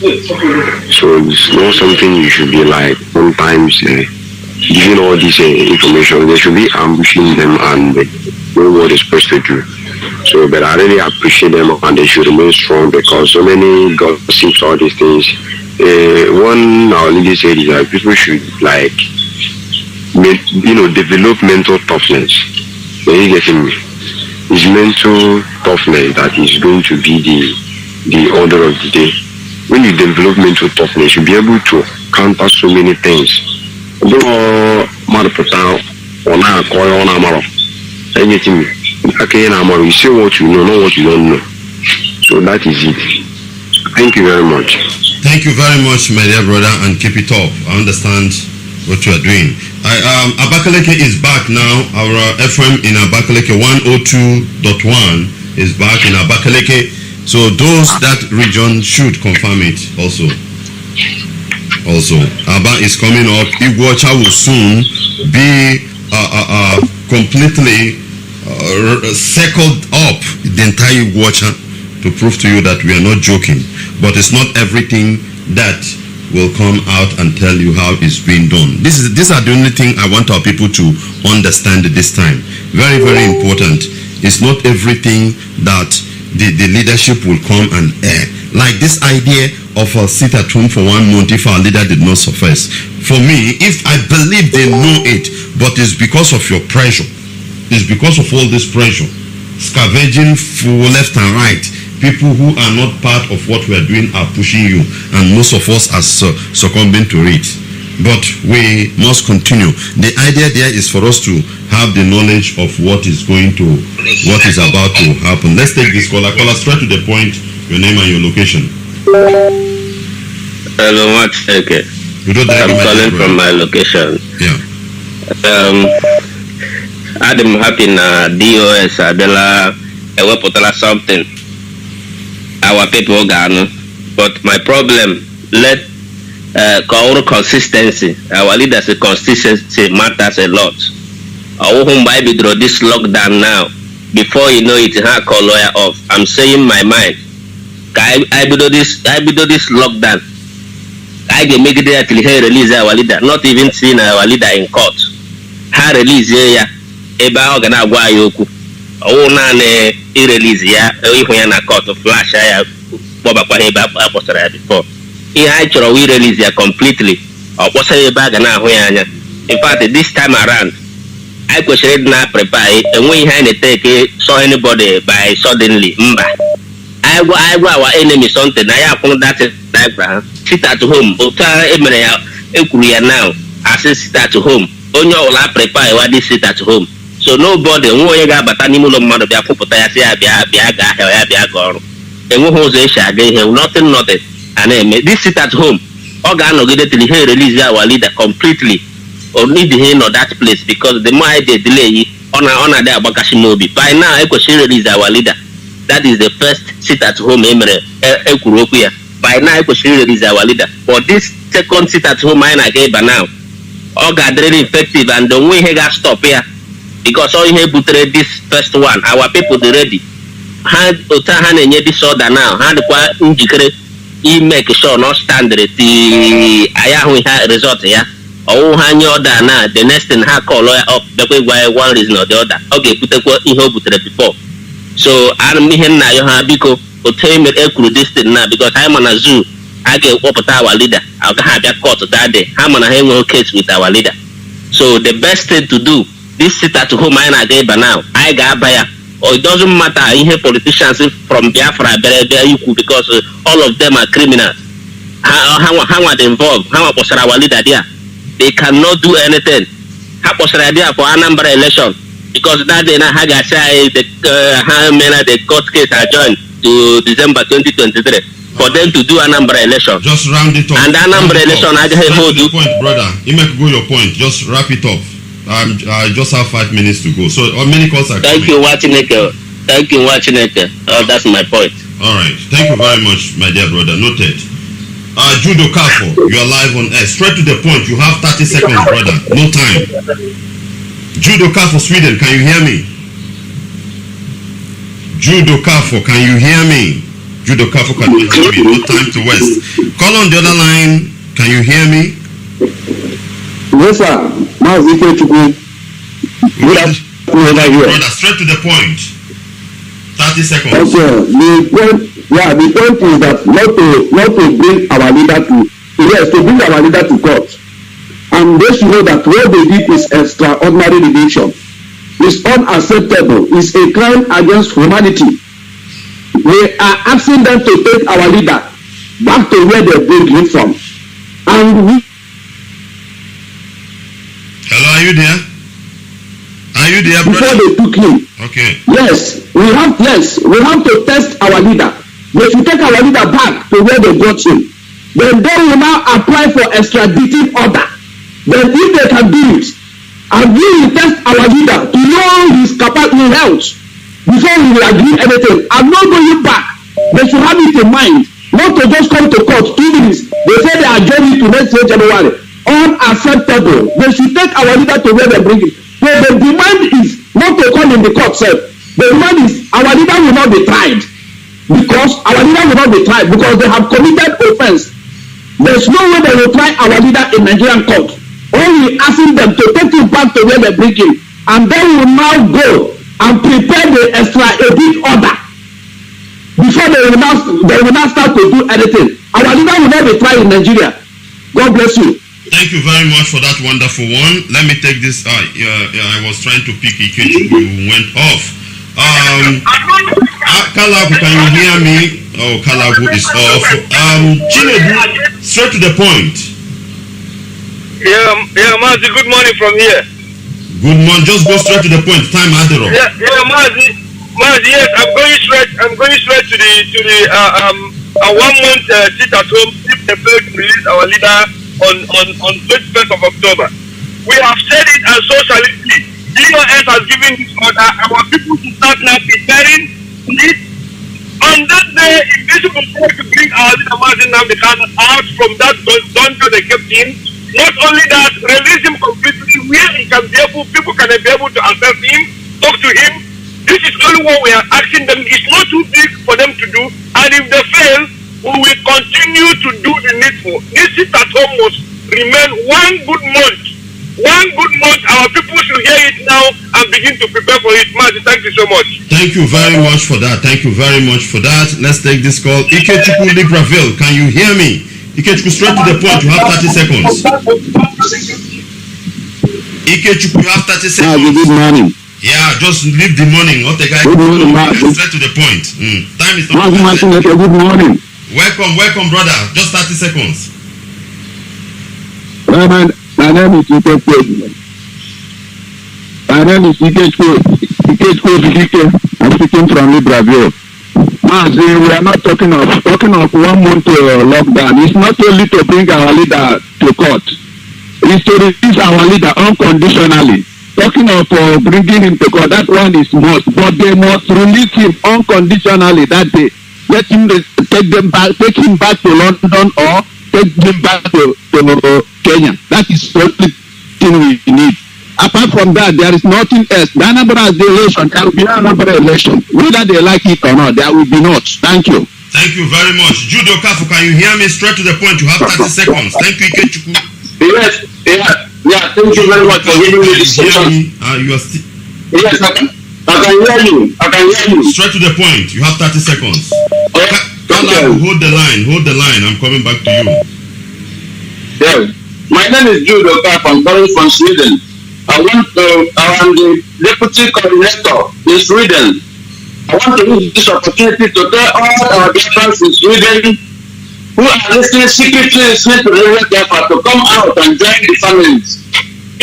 it's not something you should be like sometimes giving all this information. They should be ambushing them and know what they're supposed to do. So, but I really appreciate them and they should remain strong, because so many gossips, all these things. One our leader said is that people should like, develop mental toughness. Are you getting me? It's mental toughness that is going to be the order of the day. When you develop mental toughness, you'll be able to counter so many things. You say what you know, not what you don't know. So that is it. Thank you very much. Thank you very much, my dear brother, and keep it up. I understand what you are doing. Abakaleke is back now. Our FM in Abakaleke 102.1 is back in Abakaleke. So those that region should confirm it also. Aba is coming up. Iguacha will soon be completely circled up the entire Iguacha to prove to you that we are not joking. But it's not everything that will come out and tell you how it's being done. These are the only thing I want our people to understand this time. Very, very important. It's not everything that the leadership will come and air. Like this idea of a sit at home for 1 month if our leader did not suffice. For me, if I believe they know it, but it's because of your pressure. It's because of all this pressure. Scavenging for left and right. People who are not part of what we are doing are pushing you, and most of us are succumbing to it. But we must continue. The idea there is for us to have the knowledge of what is about to happen. Let's take this caller. Call us straight to the point. Your name and your location. Hello, Nwachike. I'm calling from my location. Yeah. I'm happy na DOS Adela ewepụtara something. Our people Ghana, but my problem consistency. Our leaders' consistency matters a lot. By this lockdown now, before you know it, I call lawyer off. I'm saying my mind. I do this lockdown. I can make it actually release our leader. Not even seeing our leader in court. Her release eba ogana gwa yoku. Release na court flash before. We release completely. ọ kpọsa ebe a ga na-ahụ ya anya. In fact, this time around, I kwesịrị ịdị na prepare. Enweghị ihe anyị na-eteke saw anybody by suddenly. Mba. I go our enemy something. I have found that diagram. Sit at home. Ota emere ya ekwuru ya now. As sit at home. Onye ọla prepare wa this sit at home. So nobody nwe onye ga-abata n'ime ụlọ mmadụ bịa kwupụta ya sị ya bịa ga ahịa ya bịa ga ọrụ. Enweghị ụzọ esi aga ihe. Nothing. A na-eme. This sit at home. Ọ ga-anọgide till he release our leader completely. Or need him or that place because the more they delay, on there Bakashi Mobi. By now, I could release our leader. That is the first sit at home. By now, I could release our leader. But this second sit at home, I gave by now. All got very effective, and the way he got stop here because all he put this first one. Our people they ready. Hand Otahan and Yedi soda now. Hand qua injicate. He make sure not standard. The Ayahu resort here. Oh, hang your now. The next thing, I call lawyer up. The way why one reason or the other. Okay, put a quote in hope before. So I'm here now. You have because obtain me this thing now because I'm on a zoo. I get up with our leader. I'll have that court that day. I'm on a hang case with our leader. So the best thing to do, this sit at home I gave by now. I got by or it doesn't matter. In here politicians from Biafra, because all of them are criminals. How are they involved? How was our leader there? They cannot do anything. How was the idea for Anambra election? Because that day, the court case adjourned to December 2023 for them to do Anambra election. Just round it up. And Anambra election, I just hold you. Point, brother. You make go your point. Just wrap it up. I just have 5 minutes to go. So many calls are coming. Thank you, Nwachineke. That's my point. All right. Thank you very much, my dear brother. Noted. Judo Kafo, you are live on air. Straight to the point. You have 30 seconds, brother. No time. Judo Kafo, Sweden, can you hear me? Judo Kafo, can you hear me? Judo Kafo, can you hear me? No time to waste. Call on the other line. Can you hear me? Yes, sir. Mazi Nnamdi Kanu. Brother, straight to the point. 30 seconds. Okay. The point is that not to bring our leader to bring our leader to court. And they should know that what they did is extraordinary deviation. It's unacceptable. It's a crime against humanity. We are asking them to take our leader back to where they bring him from. And we... Hello, are you there? Are you there, brother? Before they took him. Okay. Yes, we have to test our leader. They should take our leader back to where they brought him. Then they will now apply for extraditing order. Then if they can do it, and we will test our leader to know his capacity health before we will agree anything. I'm not going back. They should have it in mind, not to just come to court 2 minutes. They say they are joining to next year January. Unacceptable. They should take our leader to where they bring it. So the demand is not to come in the court, sir. The demand is our leader will not be tried. Because our leader will not be tried because they have committed offense. There's no way they will try our leader in Nigerian court. Only asking them to take him back to where they bring him. And then we will now go and prepare the extradition order. Before they will not start to do anything. Our leader will not be tried in Nigeria. God bless you. Thank you very much for that wonderful one. Let me take this. I was trying to pick Ikechi. You went off. Kalabu, can you hear me? Oh, Kalabu is off. Chinedu, straight to the point. Yeah, Mazi, good morning from here. Good morning. Just go straight to the point. Time Adero. Yeah, Mazi, yes, I'm going straight to the 1 month sit at home if they fail to release our leader on 21st of October. We have said it and so shall it be. DOS has given this order. Our people to start now preparing it. On that day, if these people try to bring our leader Mazi Nnamdi Kanu out from that dungeon they kept him, not only that, release him completely where he can be able, people can be able to assess him, talk to him. This is only what we are asking them. It's not too big for them to do. And if they fail, we will continue to do the needful. This sit at home must remain 1 good month. 1 good month. Our people should hear it now and begin to prepare for it. Mazi, thank you so much. Thank you very much for that. Thank you very much for that. Let's take this call. Ikechukwu Libreville, can you hear me? Ikechukwu, straight to the point. You have 30 seconds. Ikechukwu, you have 30 seconds. Good morning. Yeah, just leave the morning. What the guy? Good morning, straight to the point. Time is not. Mazi Nnamdi, good morning. Welcome, brother. Just 30 seconds. My name is Ikechukwu. I'm speaking from Libreville. Mazi, we are not talking of 1 month lockdown. It's not only to bring our leader to court. It's to release our leader unconditionally. Talking of bringing him to court, that one is must. But they must release him unconditionally that day. Let him take him back to London or take him back to Kenya. That is the only thing we need. Apart from that, there is nothing else. The Anambra election, there will be another election. Whether they like it or not, there will be not. Thank you. Thank you very much. Judo Kafu, can you hear me? Straight to the point. You have 30 seconds. Thank you, Ikechukwu. Yes. Thank you very much for giving me this chance. You are still. Yes, I can hear you. Straight to the point. You have 30 seconds. Okay. Hold the line. I'm coming back to you. Yes. My name is Judo Kafu. I'm calling from Sweden. I am the deputy coordinator in Sweden. I want to use this opportunity to tell all our Biafrans in Sweden who are listening secretly to Radio Biafra to come out and join the families.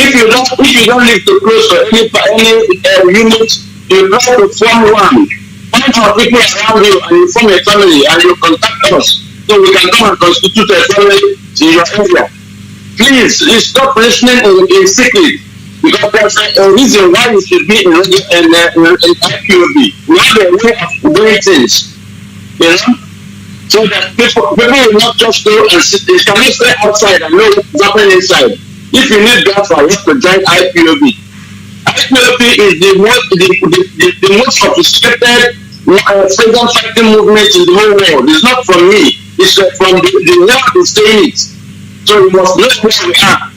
If you don't live too close to any unit, you try to form one. Find our people around you and you form a family and you contact us so we can come and constitute a family in your area. Please stop listening in secret. Because there's a reason why we should be in IPOB. We have a way of doing things, so that people will not just go and sit. They can stay outside and know what's happening inside. If you need Biafra, you have to join IPOB. IPOB is the most sophisticated freedom fighting movement in the whole world. It's not from me. It's from the world is saying it. So we must know where we are.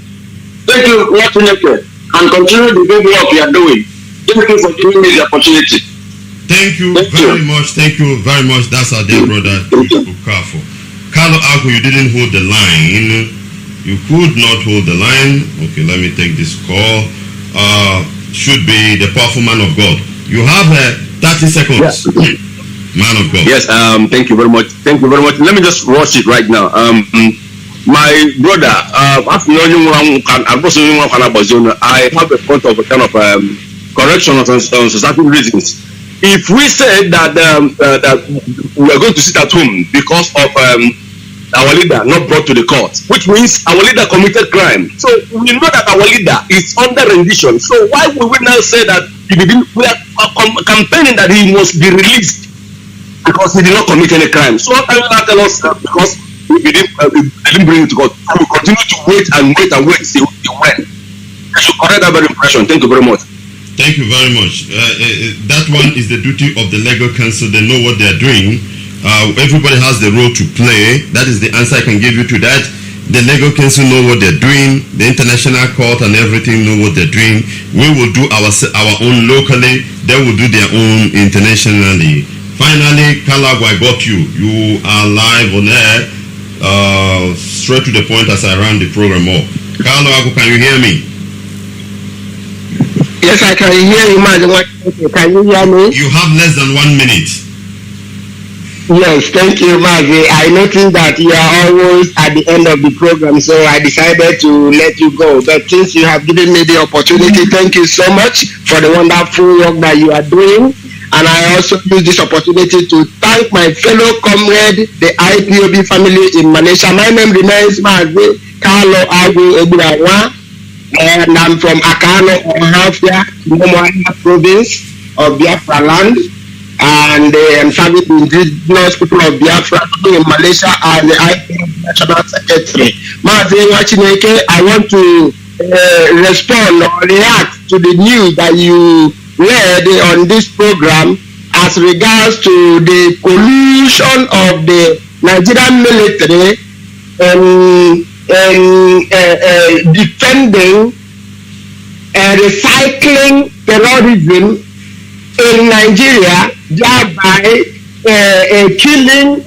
Thank you, Nwachineke. And continue the good work you are doing. Thank you for giving me the opportunity. Thank you very much. That's our dear brother. Careful. Carlo Agu, you didn't hold the line. You could not hold the line. Okay, let me take this call. Should be the powerful man of God. You have 30 seconds. Yes. Man of God. Yes. Thank you very much. Let me just rush it right now. My brother, I have a point of a kind of correction on certain reasons. If we say that we are going to sit at home because of our leader not brought to the court, which means our leader committed crime. So we know that our leader is under rendition. So why would we now say that we are campaigning that he must be released because he did not commit any crime? So what can you now tell us because we didn't bring it to God? We will continue to wait till when. I should correct that very impression. Thank you very much. Thank you very much. That one is the duty of the legal counsel. They know what they are doing. Everybody has the role to play. That is the answer I can give you to that. The legal counsel know what they're doing. The international court and everything know what they're doing. We will do our own locally. They will do their own internationally. Finally, Kalago, I got you. You are live on air. Straight to the point as I ran the program up. Kalago, can you hear me? Yes, I can hear you, Mazi Nwachineke. Can you hear me? You have less than 1 minute. Yes, thank you, Mazi. I noticed that you are always at the end of the program, so I decided to let you go. But since you have given me the opportunity, thank you so much for the wonderful work that you are doing. And I also use this opportunity to thank my fellow comrade, the IPOB family in Malaysia. My name remains Mazi Carlo Agu Eburawa, and I'm from Akano, Ohafia, Momoana province of Biafra land. And I'm serving the indigenous people of Biafra in Malaysia as the IPOB National Secretary. Mazi Nwachineke, I want to respond or react to the news that you read on this program as regards to the collusion of the Nigerian military defending recycling terrorism in Nigeria, thereby killing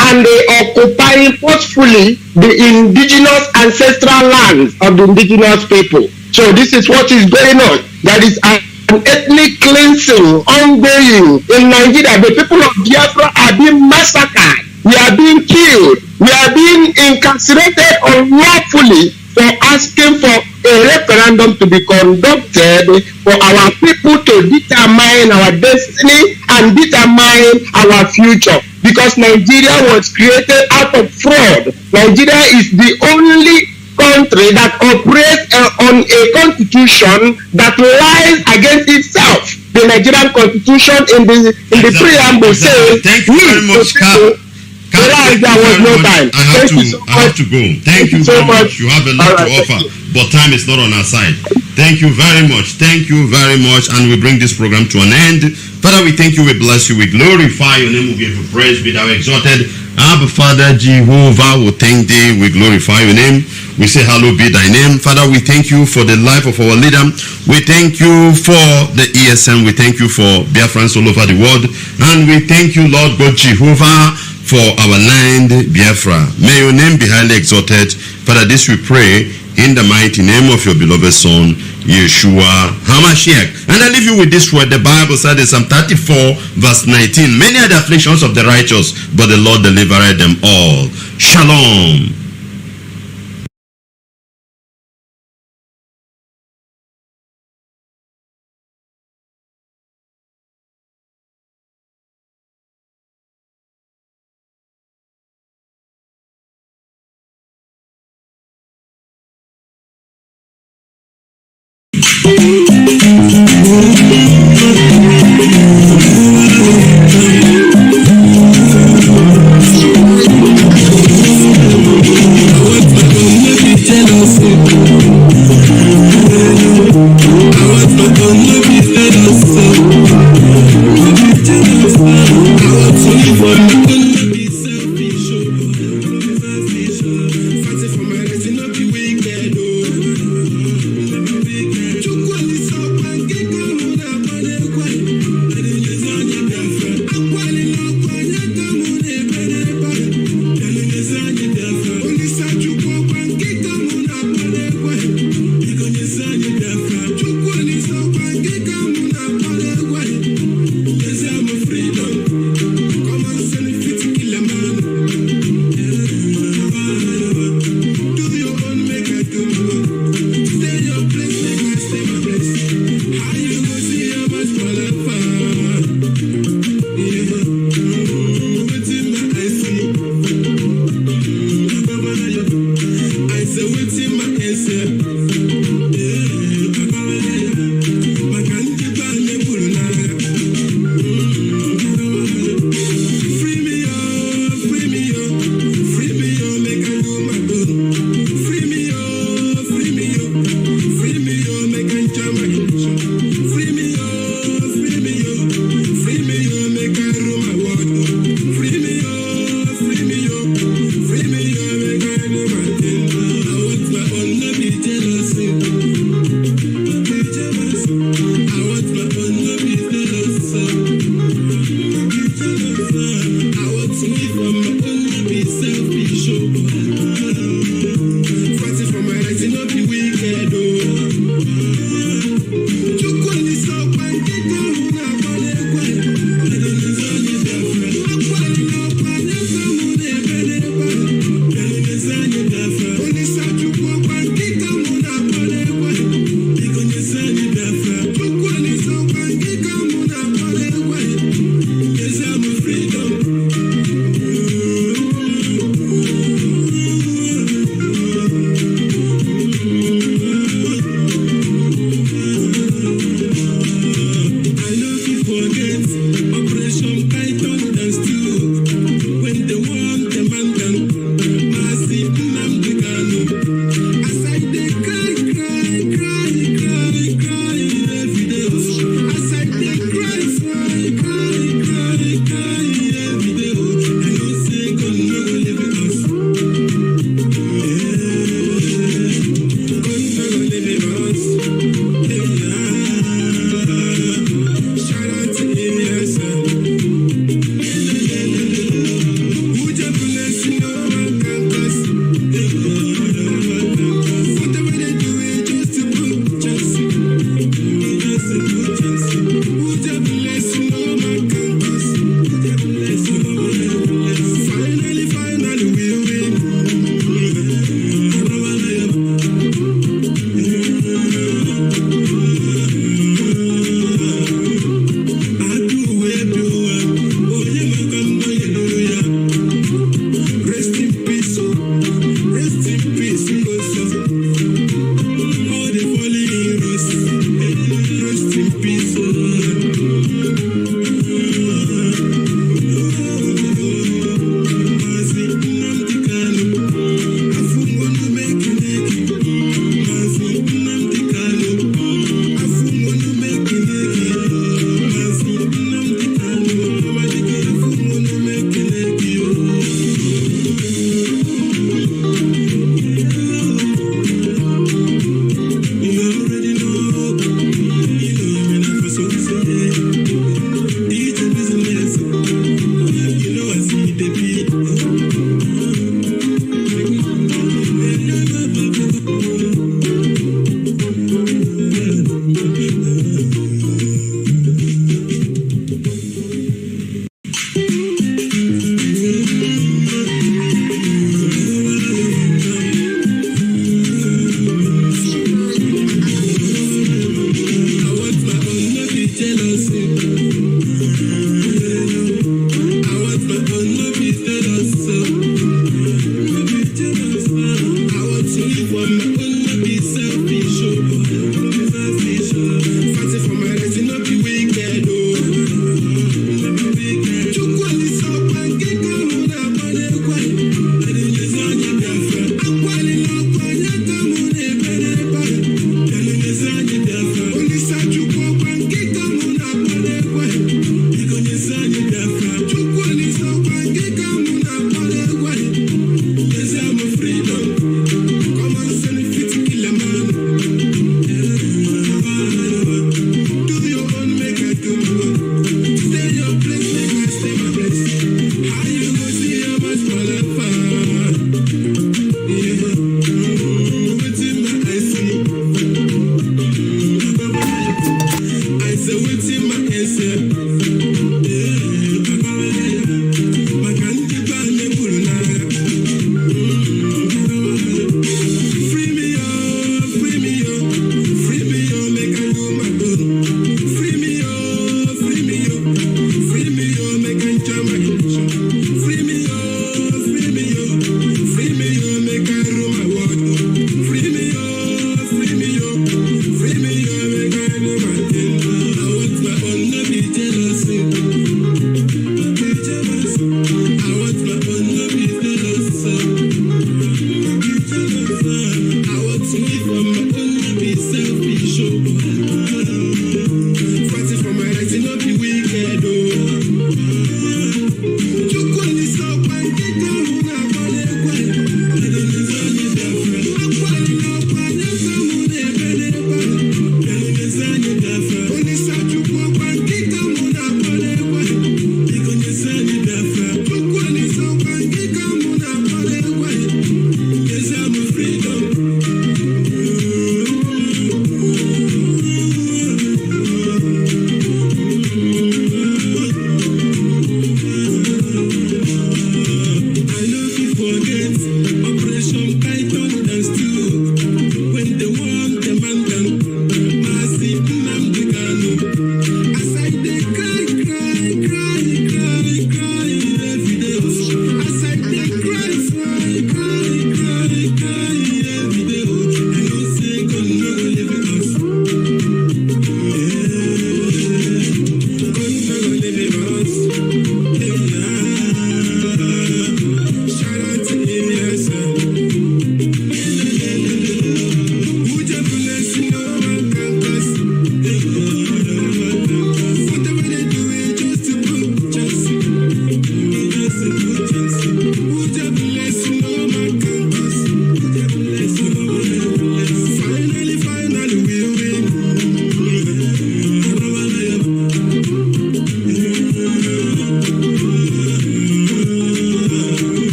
and they occupy forcefully the indigenous ancestral lands of the indigenous people. So this is what is going on. There is an ethnic cleansing ongoing in Nigeria. The people of Biafra are being massacred. We are being killed. We are being incarcerated unlawfully for asking for a referendum to be conducted for our people to determine our destiny and determine our future. Because Nigeria was created out of fraud. Nigeria is the only country that operates on a constitution that lies against itself. The Nigerian constitution in the preamble says, thank you very much, there was no time. I have to go. Thank you so much. You have a lot to offer, but time is not on our side. Thank you very much. Thank you very much. And we bring this program to an end. Father, we thank you, we bless you, we glorify your name, we give you praise, be thou exalted. Abba, Father, Jehovah, we thank thee, we glorify your name. We say, hallowed be thy name. Father, we thank you for the life of our leader. We thank you for the ESM. We thank you for Biafrans all over the world. And we thank you, Lord God Jehovah, for our land, Biafra. May your name be highly exalted. Father, this we pray in the mighty name of your beloved Son, Yeshua HaMashiach. And I leave you with this word. The Bible said in Psalm 34, verse 19, many are the afflictions of the righteous, but the Lord delivered them all. Shalom.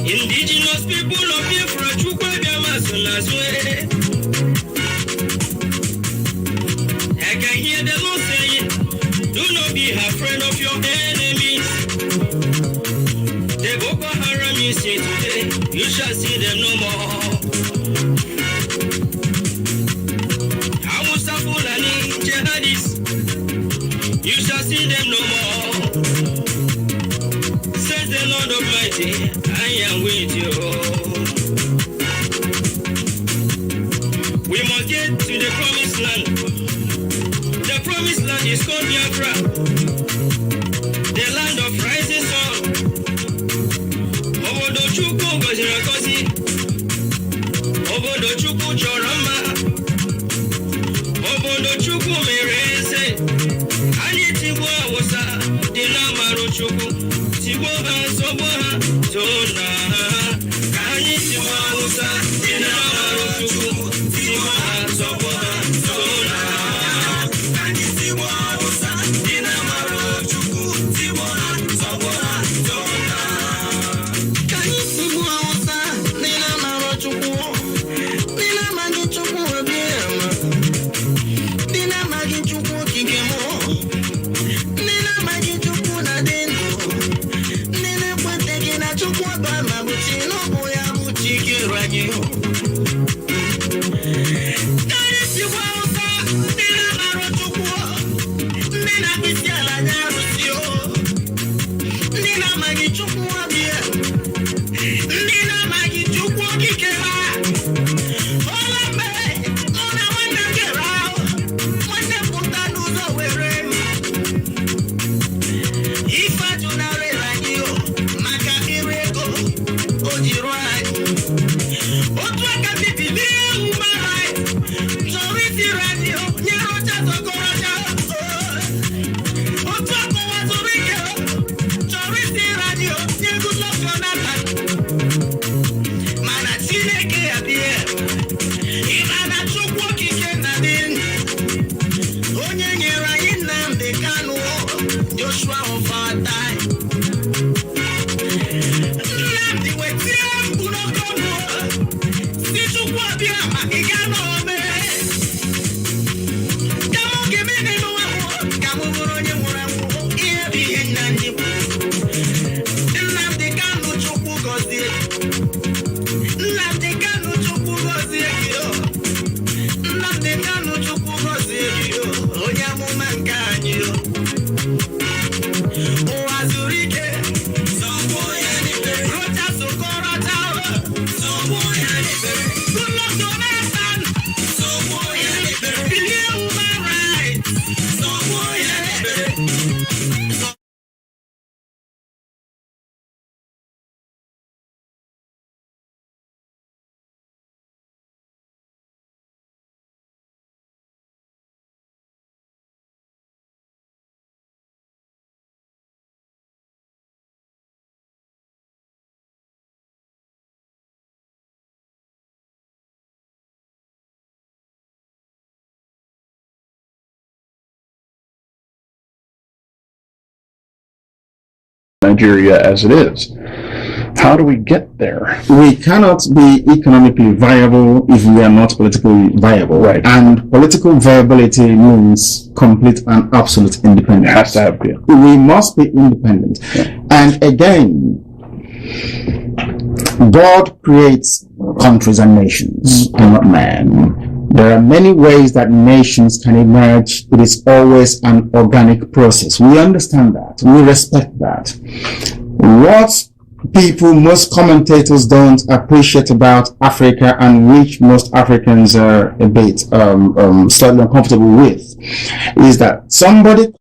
Indigenous people of Biafra, I can hear the Lord saying, do not be afraid of your enemies. The Boko Haram you see today, you shall see them no more. Hausa Fulani jihadists, you shall see them no more. Says the Lord Almighty, I am with you. We must get to the promised land. The promised land is called Biafra, the land of rising sun. Obodo Chukwu goziri agozi, obodo Chukwu chọrọ mma, obodo Chukwu mere eze. Anyị tigbuo Hausa dị n'amarụ Chukwu, tigbuo ha, zọgbuo ha, too na ha. Ka anyị tigbuo Hausa dị n'amarụ Chukwu, tigbuo ha, zọgbuo ha, too na ha. Ka anyị tigbuo Hausa dị n'amarụ Chukwu, tigbuo ha, zọgbuo ha, too na ha. Ka anyị tigbuo Hausa dị n'amarụ Chukwu, dị n'amaghị Chukwu obi ama, dị n'amaghị Chukwu okike mụ. Nigeria as it is. How do we get there? We cannot be economically viable if we are not politically viable. Right. And political viability means complete and absolute independence. It has to have, yeah. We must be independent. Yeah. And again, God creates countries and nations, and not man. There are many ways that nations can emerge. It is always an organic process. We understand that. We respect that. What people, most commentators don't appreciate about Africa, and which most Africans are a bit slightly uncomfortable with, is that somebody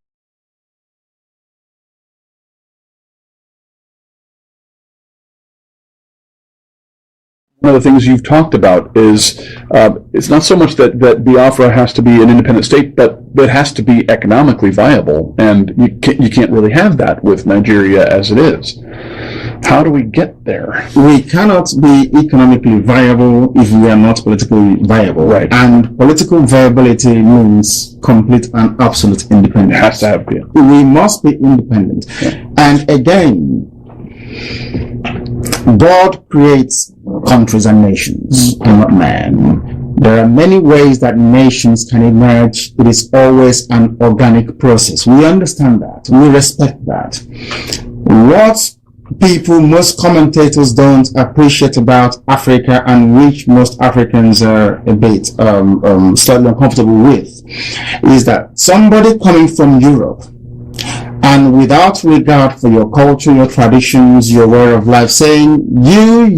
one of the things you've talked about is it's not so much that Biafra has to be an independent state, but it has to be economically viable, and you can't really have that with Nigeria as it is. How do we get there? We cannot be economically viable if we are not politically viable. Right. And political viability means complete and absolute independence. It has to have, yeah. We must be independent. Yeah. And again, God creates countries and nations, and not man. There are many ways that nations can emerge. It is always an organic process. We understand that. We respect that. What people, most commentators don't appreciate about Africa, and which most Africans are a bit slightly uncomfortable with, is that somebody coming from Europe, and without regard for your culture, your traditions, your way of life, saying, you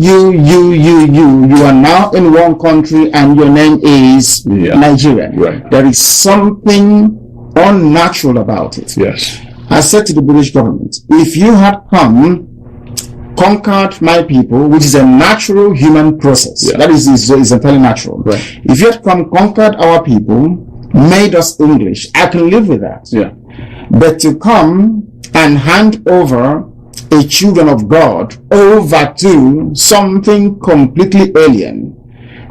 are now in one country and your name is Nigeria. Right. There is something unnatural about it. Yes. I said to the British government, if you had come, conquered my people, which is a natural human process, that is entirely natural. Right. If you had come, conquered our people, made us English, I can live with that. Yeah. But to come and hand over a children of God over to something completely alien,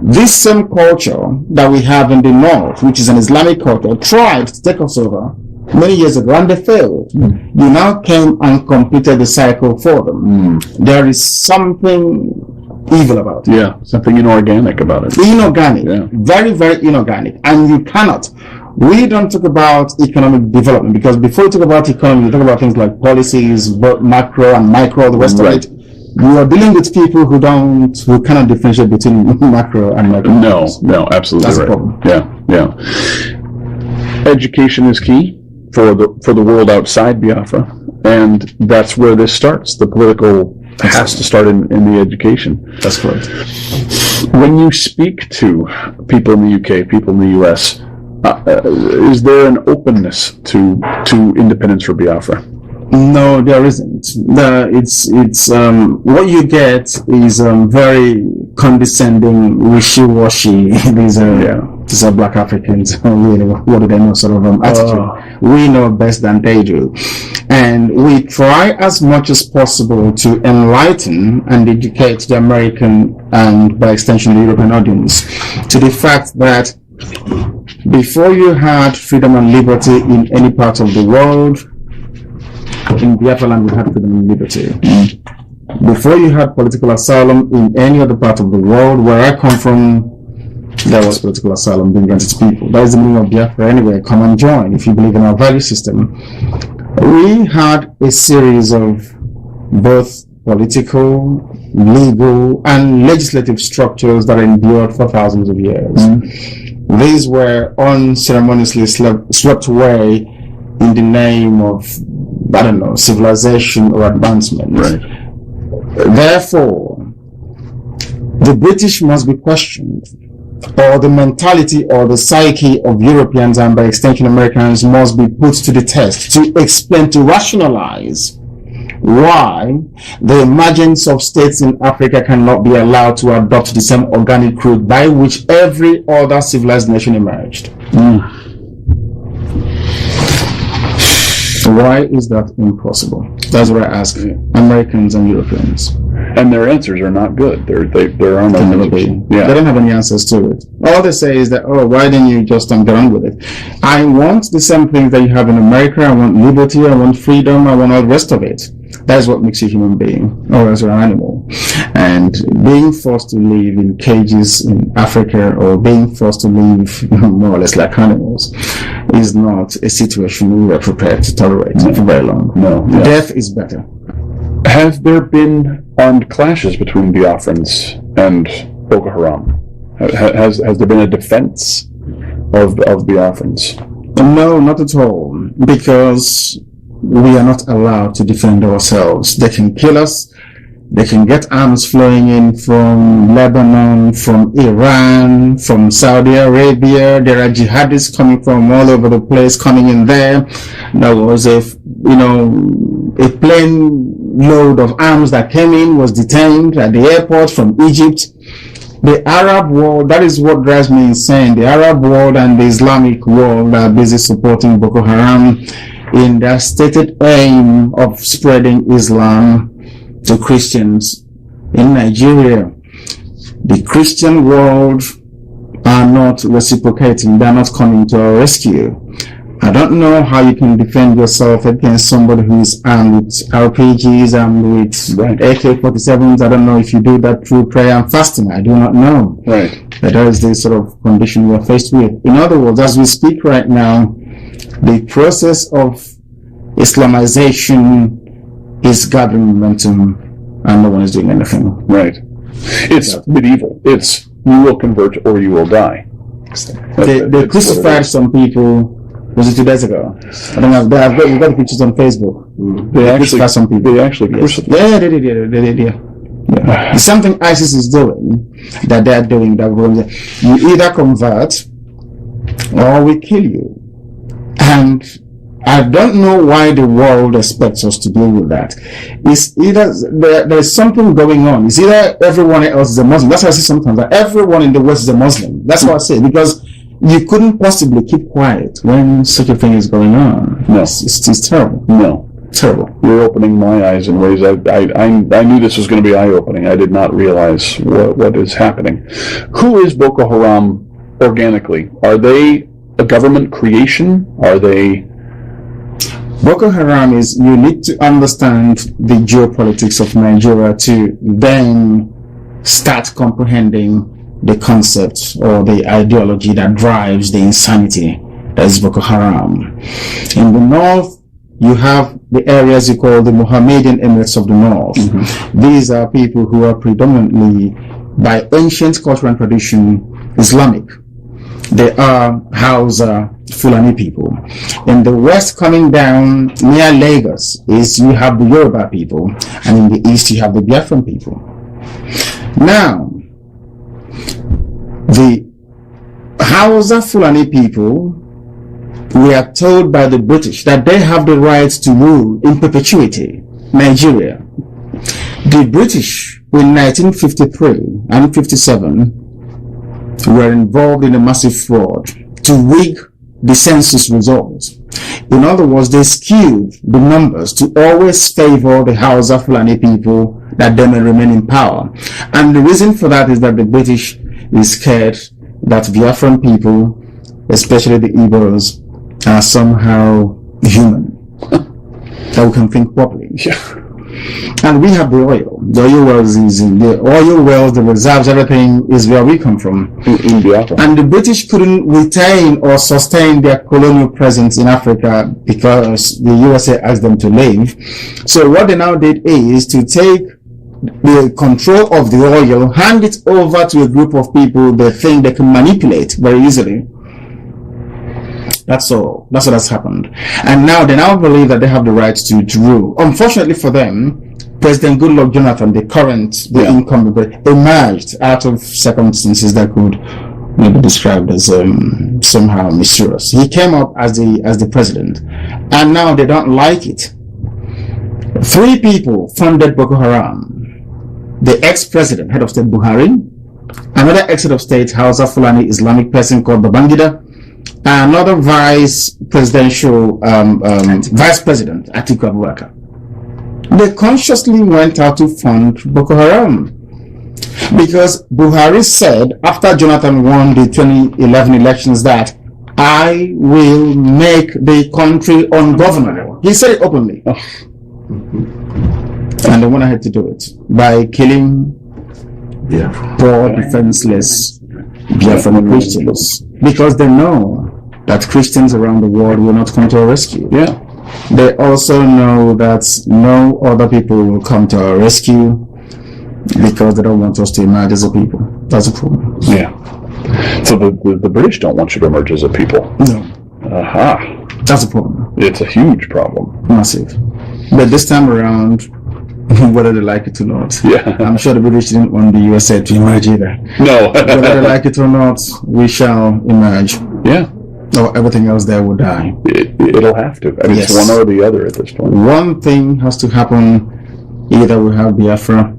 this same culture that we have in the north, which is an Islamic culture, tried to take us over many years ago, and they failed. You now came and completed the cycle for them. There is something evil about it. Yeah, something inorganic about it. Inorganic. Yeah. Very, very inorganic. And you cannot. We don't talk about economic development, because before you talk about economy, you talk about things like policies, both macro and micro, the rest of it. You are dealing with people who cannot differentiate between macro and micro. No, absolutely. That's right. the problem. Yeah. Education is key for the world outside Biafra, and that's where this starts. The political has to start in the education. That's correct. When you speak to people in the UK, people in the US, is there an openness to independence for Biafra? No, there isn't. It's what you get is very condescending, wishy-washy. These are black Africans. Really, what do they know? Sort of attitude. We know best than they do, and we try as much as possible to enlighten and educate the American and, by extension, the European audience to the fact that before you had freedom and liberty in any part of the world, in Biafra land we had freedom and liberty. Before you had political asylum in any other part of the world, where I come from, there was political asylum being granted to people. That is the meaning of Biafra anyway. Come and join if you believe in our value system. We had a series of both political, legal, and legislative structures that endured for thousands of years. These were unceremoniously swept away in the name of, I don't know, civilization or advancement. Right. Therefore, the British must be questioned, or the mentality or the psyche of Europeans and, by extension, Americans must be put to the test to explain, to rationalize why the emergence of states in Africa cannot be allowed to adopt the same organic route by which every other civilized nation emerged. Why is that impossible? That's what I ask Americans and Europeans. And their answers are not good. There are no answers. They don't have any answers to it. All they say is that, why didn't you just get on with it? I want the same things that you have in America. I want liberty, I want freedom, I want all the rest of it. That is what makes you a human being, or as an animal. And being forced to live in cages in Africa, or being forced to live more or less like animals, is not a situation we are prepared to tolerate for very long. No. Death is better. Have there been armed clashes between Biafrans and Boko Haram? Has there been a defense of Biafrans? No, not at all, because we are not allowed to defend ourselves. They can kill us. They can get arms flowing in from Lebanon, from Iran, from Saudi Arabia. There are jihadists coming from all over the place, coming in there. There was a plane load of arms that came in, was detained at the airport from Egypt. The Arab world, that is what drives me insane. The Arab world and the Islamic world are busy supporting Boko Haram in their stated aim of spreading Islam to Christians in Nigeria. The Christian world are not reciprocating. They are not coming to our rescue. I don't know how you can defend yourself against somebody who is armed with RPGs, armed with AK-47s. I don't know if you do that through prayer and fasting. I do not know. Right. But that is the sort of condition we are faced with. In other words, as we speak right now, the process of Islamization is gathering momentum, and no one is doing anything. Right. It's medieval. It's you will convert or you will die. They crucified some people. Was it 2 days ago? I don't know. We've got the pictures on Facebook. They actually crucified some people. They actually crucified. Yeah, they did. Yeah. It's something ISIS is doing that they're doing. That you either convert or we kill you. And I don't know why the world expects us to deal with that. It's either there's something going on. It's either everyone else is a Muslim. That's what I say sometimes. That everyone in the West is a Muslim. That's what I say, because you couldn't possibly keep quiet when such a thing is going on. No, it's terrible. No, terrible. You're opening my eyes in ways I knew this was going to be eye-opening. I did not realize what is happening. Who is Boko Haram organically? Are they a government creation? Are they? Boko Haram is, you need to understand the geopolitics of Nigeria to then start comprehending the concept or the ideology that drives the insanity that is Boko Haram. In the north, you have the areas you call the Mohammedan Emirates of the North. Mm-hmm. These are people who are predominantly, by ancient culture and tradition, Islamic. They are Hausa Fulani people. In the west, coming down near Lagos, is you have the Yoruba people, and in the east you have the Biafran people. Now, the Hausa Fulani people, we are told by the British that they have the right to rule in perpetuity Nigeria. The British in 1953 and 57 were involved in a massive fraud to rig the census results. In other words, they skewed the numbers to always favor the Hausa Fulani people, that they may remain in power. And the reason for that is that the British is scared that Biafran people, especially the Igbos, are somehow human, that we can think properly. And we have the oil. The oil wells the reserves, everything is where we come from. In Biafra. And the British couldn't retain or sustain their colonial presence in Africa because the USA asked them to leave. So what they now did is to take the control of the oil, hand it over to a group of people they think they can manipulate very easily. That's all. That's what has happened. And now they now believe that they have the right to rule. Unfortunately for them, President Goodluck Jonathan, the incumbent, emerged out of circumstances that could maybe described as somehow mysterious. He came up as the president, and now they don't like it. 3 people funded Boko Haram. The ex-president, head of state Buhari, another ex-head of state, Hausa Fulani Islamic person called Babangida, another vice president, Atiku Abubakar. They consciously went out to fund Boko Haram because Buhari said after Jonathan won the 2011 elections that I will make the country ungovernable. He said it openly. And they went ahead to do it by killing poor, defenseless Biafran Christians, because they know that Christians around the world will not come to our rescue. Yeah. They also know that no other people will come to our rescue because they don't want us to emerge as a people. That's a problem. Yeah. So the British don't want you to emerge as a people. No. Aha. That's a problem. It's a huge problem. Massive. But this time around, whether they like it or not, I'm sure the British didn't want the USA to emerge either. No. Whether they like it or not, we shall emerge. Yeah. Or everything else there will die. It'll have to. I mean, it's one or the other at this point. One thing has to happen. Either we have Biafra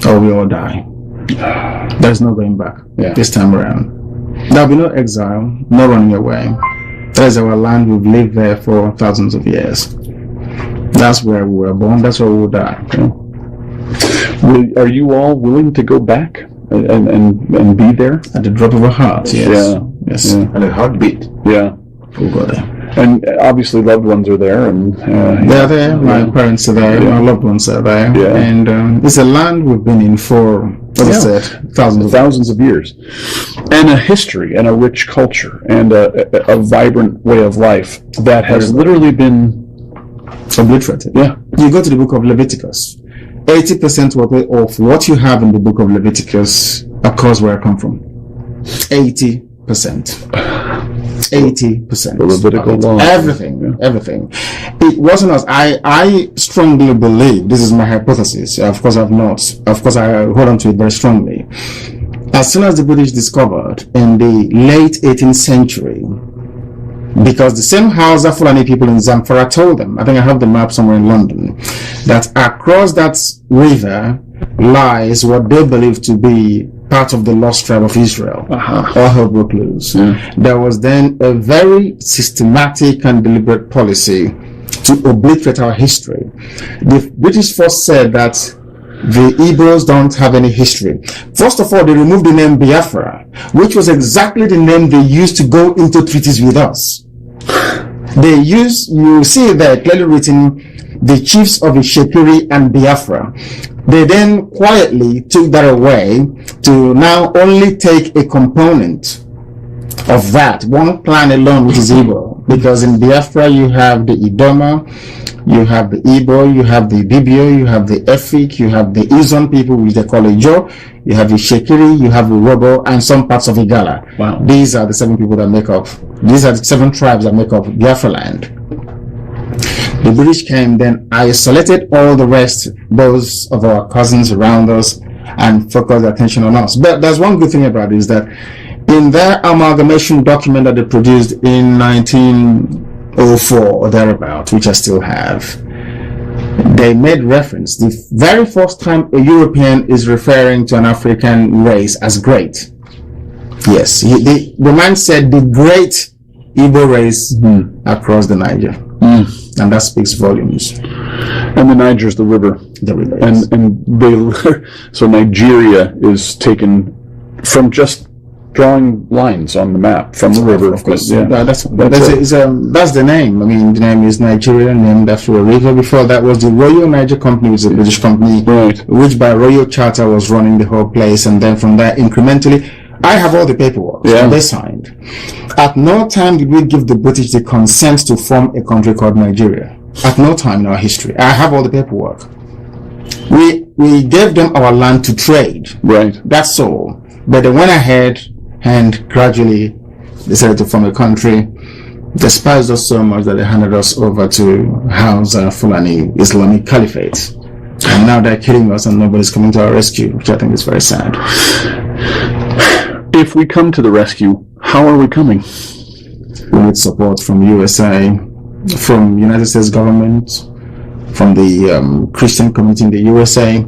or we all die. There's no going back this time around. There'll be no exile, no running away. That is our land. We've lived there for thousands of years. That's where we were born. That's where we will die. Are you all willing to go back and be there? At the drop of a heart, yes. Yeah. Yes. Yeah. And a heartbeat. Yeah. We'll go there. And obviously loved ones are there. And they're there. My parents are there. My loved ones are there. Yeah. And it's a land we've been in for, as I said, thousands of years. And a history and a rich culture and a vibrant way of life that has literally been obliterated. Yeah. You go to the book of Leviticus. 80% of what you have in the book of Leviticus occurs where I come from. 80%. 80%. The Levitical law. Everything. It wasn't us. I strongly believe, this is my hypothesis, of course I hold on to it very strongly. As soon as the British discovered in the late 18th century, because the same Hausa Fulani people in Zamfara told them, I think I have the map somewhere in London, that across that river lies what they believe to be part of the lost tribe of Israel. All hell broke loose. There was then a very systematic and deliberate policy to obliterate our history. The British first said that the Igbos don't have any history. First of all, they removed the name Biafra, which was exactly the name they used to go into treaties with us. They use, you see there clearly written, the chiefs of Ishekiri and Biafra. They then quietly took that away to now only take a component of that, one clan alone, which is Igbo. Because in Biafra you have the Idoma, you have the Igbo, you have the Bibio, you have the Efik, you have the Izon people, which they call Ijo, you have the Shekiri, you have the Robo, and some parts of Igala. Wow. These are the 7 people that make up, these are the 7 tribes that make up Biafra land. The British came, then isolated all the rest, those of our cousins around us, and focused their attention on us. But there's one good thing about it, is that in their amalgamation document that they produced in 1904 or thereabout, which I still have, they made reference, the very first time a European is referring to an African race as great. Yes, the man said the great Igbo race across the Niger. And that speaks volumes. And the Niger is the river. The river. And they, so Nigeria is taken from just drawing lines on the map from the river. Of course. Yeah. That's the name. I mean, the name is Nigeria, named after a river. Before that was the Royal Niger Company, which is a British company, which by royal charter was running the whole place. And then from there, incrementally, I have all the paperwork they signed. At no time did we give the British the consent to form a country called Nigeria. At no time in our history. I have all the paperwork. We gave them our land to trade. Right. That's all. But they went ahead and gradually decided to form a country. Despised us so much that they handed us over to Hausa Fulani Islamic Caliphate. And now they're killing us and nobody's coming to our rescue, which I think is very sad. If we come to the rescue, how are we coming? We need support from USA, from United States government, from the Christian community in the USA,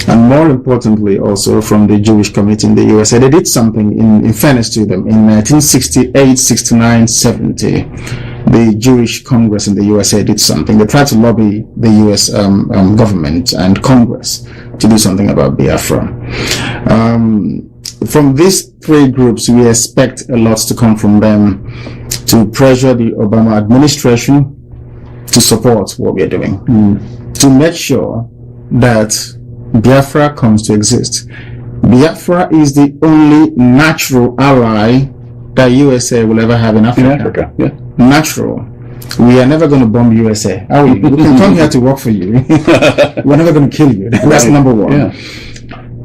and more importantly also from the Jewish community in the USA. They did something, in fairness to them, in 1968, 69, 70. The Jewish Congress in the USA did something. They tried to lobby the US government and Congress to do something about Biafra. From these 3 groups, we expect a lot to come from them to pressure the Obama administration to support what we are doing, to make sure that Biafra comes to exist. Biafra is the only natural ally that USA will ever have in Africa. Yeah. Natural. We are never going to bomb USA. Are we? We can come here to work for you. We're never going to kill you. That's number one. Yeah.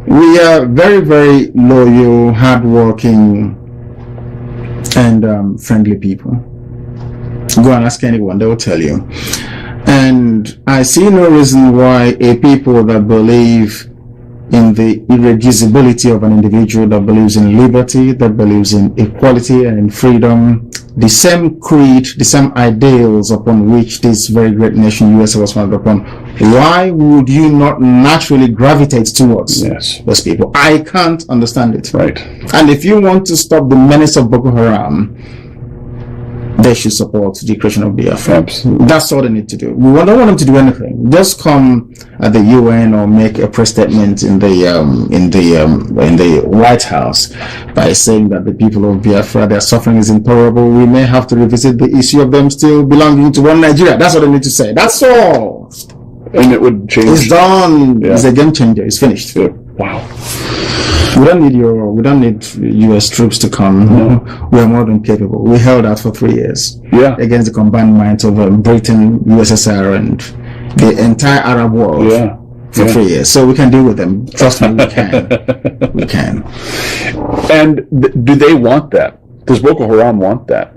We are very, very loyal, hardworking, and friendly people. Go and ask anyone, they will tell you. And I see no reason why a people that believe in the irreducibility of an individual, that believes in liberty, that believes in equality and in freedom, the same creed, the same ideals upon which this very great nation USA was founded upon, why would you not naturally gravitate towards those people? I can't understand it. Right. And if you want to stop the menace of Boko Haram, they should support the creation of Biafra. That's all they need to do. We don't want them to do anything. Just come at the UN or make a press statement in the White House by saying that the people of Biafra, their suffering is intolerable. We may have to revisit the issue of them still belonging to one Nigeria. That's what they need to say. That's all. And it would change. It's done. Yeah. It's a game changer. It's finished. Yeah. Wow. We don't need US troops to come. No. We are more than capable. We held out for 3 years. Yeah. Against the combined might of Britain, USSR, and the entire Arab world. Yeah. For 3 years. So we can deal with them. Trust me, we can. We can. And do they want that? Does Boko Haram want that?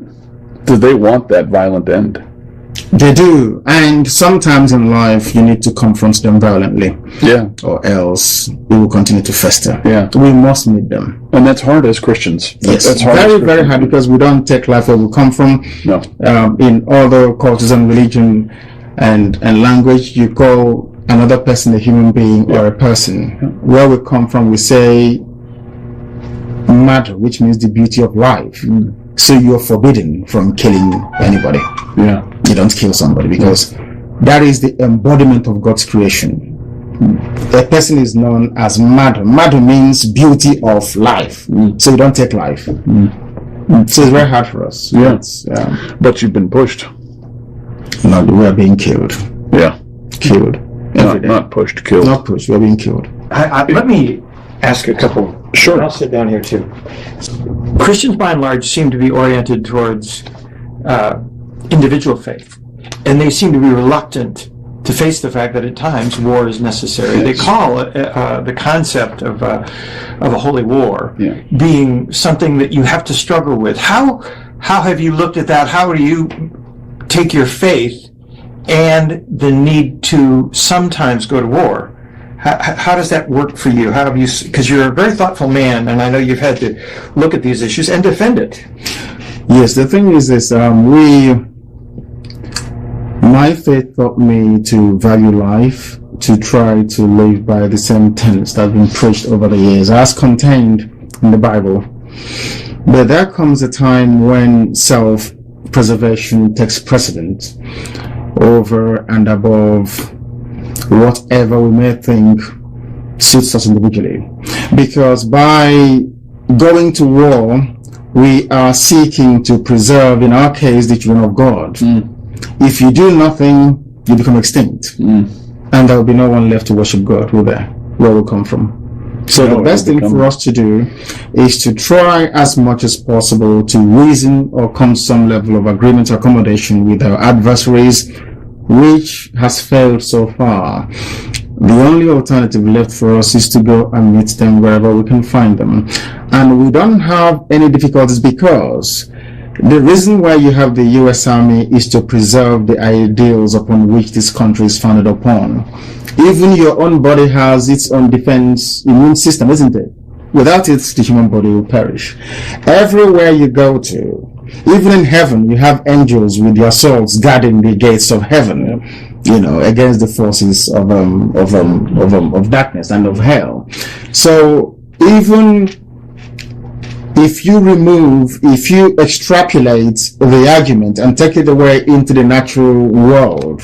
Do they want that violent end? They do, and sometimes in life you need to confront them violently. Yeah. Or else it will continue to fester. Yeah. We must meet them. And that's hard as Christians. Yes. That's hard. Very, very hard, because we don't take life where we come from. No. In other cultures and religion and language, you call another person a human being or a person. Where we come from, we say matter, which means the beauty of life. So you're forbidden from killing anybody. Yeah. You don't kill somebody, because that is the embodiment of God's creation. A person is known as Madhu. Madhu means beauty of life. So you don't take life. So it's very hard for us. Yeah. But you've been pushed. No, we are being killed. Yeah. Killed. Not pushed, killed. Not pushed, we are being killed. Let me ask a couple. Sure. I'll sit down here too. Christians by and large seem to be oriented towards individual faith, and they seem to be reluctant to face the fact that at times war is necessary. Yes. They call the concept of a holy war being something that you have to struggle with. How have you looked at that? How do you take your faith and the need to sometimes go to war? How does that work for you? How have you? Because you're a very thoughtful man, and I know you've had to look at these issues and defend it. Yes, the thing is this: my faith taught me to value life, to try to live by the same tenets that have been preached over the years, as contained in the Bible. But there comes a time when self-preservation takes precedence over and above whatever we may think suits us individually. Because by going to war, we are seeking to preserve, in our case, the children of God. If you do nothing, you become extinct. And there will be no one left to worship God, will there? Where will come from? So the best thing for us to do is to try as much as possible to reason or come to some level of agreement or accommodation with our adversaries, which has failed so far. The only alternative left for us is to go and meet them wherever we can find them. And we don't have any difficulties, because the reason why you have the U.S. Army is to preserve the ideals upon which this country is founded upon. Even your own body has its own defense immune system, isn't it? Without it, the human body will perish. Everywhere you go to, even in heaven, you have angels with their swords guarding the gates of heaven, against the forces of darkness and of hell. So even if you extrapolate the argument and take it away into the natural world,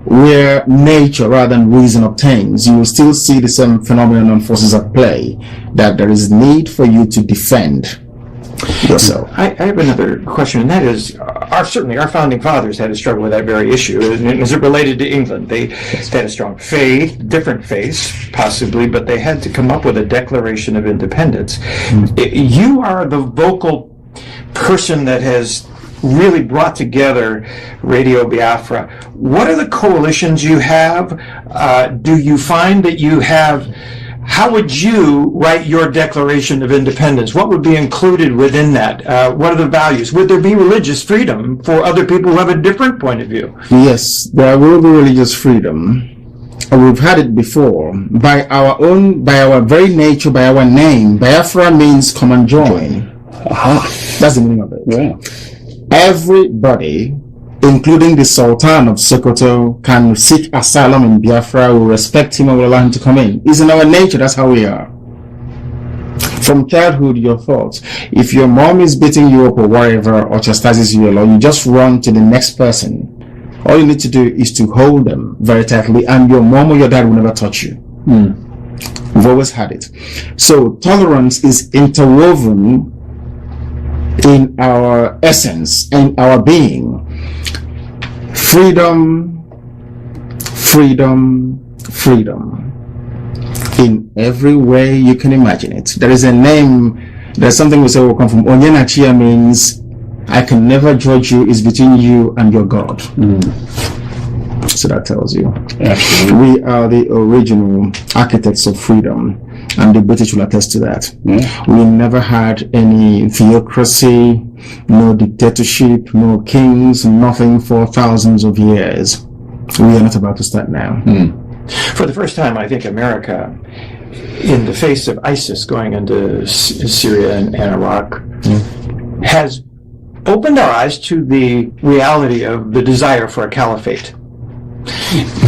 where nature rather than reason obtains, you will still see the same phenomenon and forces at play, that there is need for you to defend yourself. I have another question, and that is, certainly our founding fathers had to struggle with that very issue. Is it related to England? They had a strong faith, different faiths, possibly, but they had to come up with a Declaration of Independence. You are the vocal person that has really brought together Radio Biafra. What are the coalitions you have? Do you find that you have... How would you write your Declaration of Independence? What would be included within that? What are the values? Would there be religious freedom for other people who have a different point of view? Yes, there will be religious freedom. We've had it before. By our very nature, by our name, Biafra means come and join. That's the meaning of it. Yeah. Everybody, including the Sultan of Sokoto, can seek asylum in Biafra. We respect him and will allow him to come in. It's in our nature. That's how we are. From childhood, your thoughts. If your mom is beating you up or whatever, or chastises you a lot, you just run to the next person. All you need to do is to hold them very tightly, and your mom or your dad will never touch you. We've always had it. So tolerance is interwoven in our essence and our being. Freedom, freedom, freedom. In every way you can imagine it. There is a name, there's something we say will come from Onyenachia, means I can never judge you, it's between you and your God. So that tells you. Absolutely. We are the original architects of freedom, and the British will attest to that. We never had any theocracy, no dictatorship, no kings, nothing for thousands of years. We are not about to start now. For the first time, I think America, in the face of ISIS going into Syria and Iraq, has opened our eyes to the reality of the desire for a caliphate.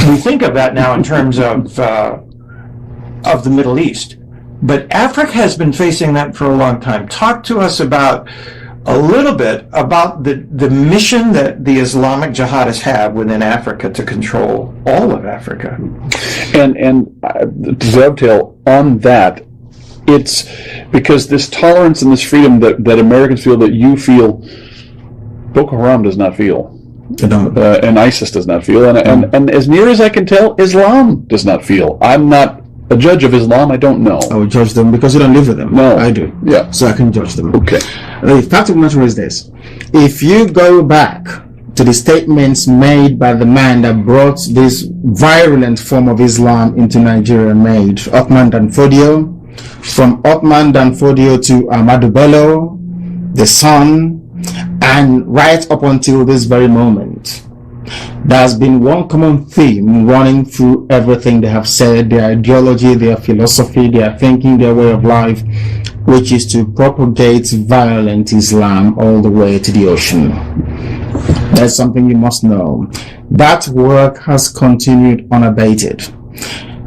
We think of that now in terms of the Middle East, but Africa has been facing that for a long time. Talk to us about a little bit about the mission that the Islamic jihadists have within Africa to control all of Africa. And to dovetail on that, it's because this tolerance and this freedom that Americans feel, that you feel, Boko Haram does not feel. And ISIS does not feel, and as near as I can tell, Islam does not feel. I'm not a judge of Islam. I don't know. I will judge them because you don't live with them. No, I do. Yeah, so I can judge them. Okay. The fact of the matter is this: if you go back to the statements made by the man that brought this virulent form of Islam into Nigeria, made Othman Danfodio, from Othman Danfodio to Ahmadu Bello, the son, and right up until this very moment, there's been one common theme running through everything they have said, their ideology, their philosophy, their thinking, their way of life, which is to propagate violent Islam all the way to the ocean. That's something you must know. That work has continued unabated.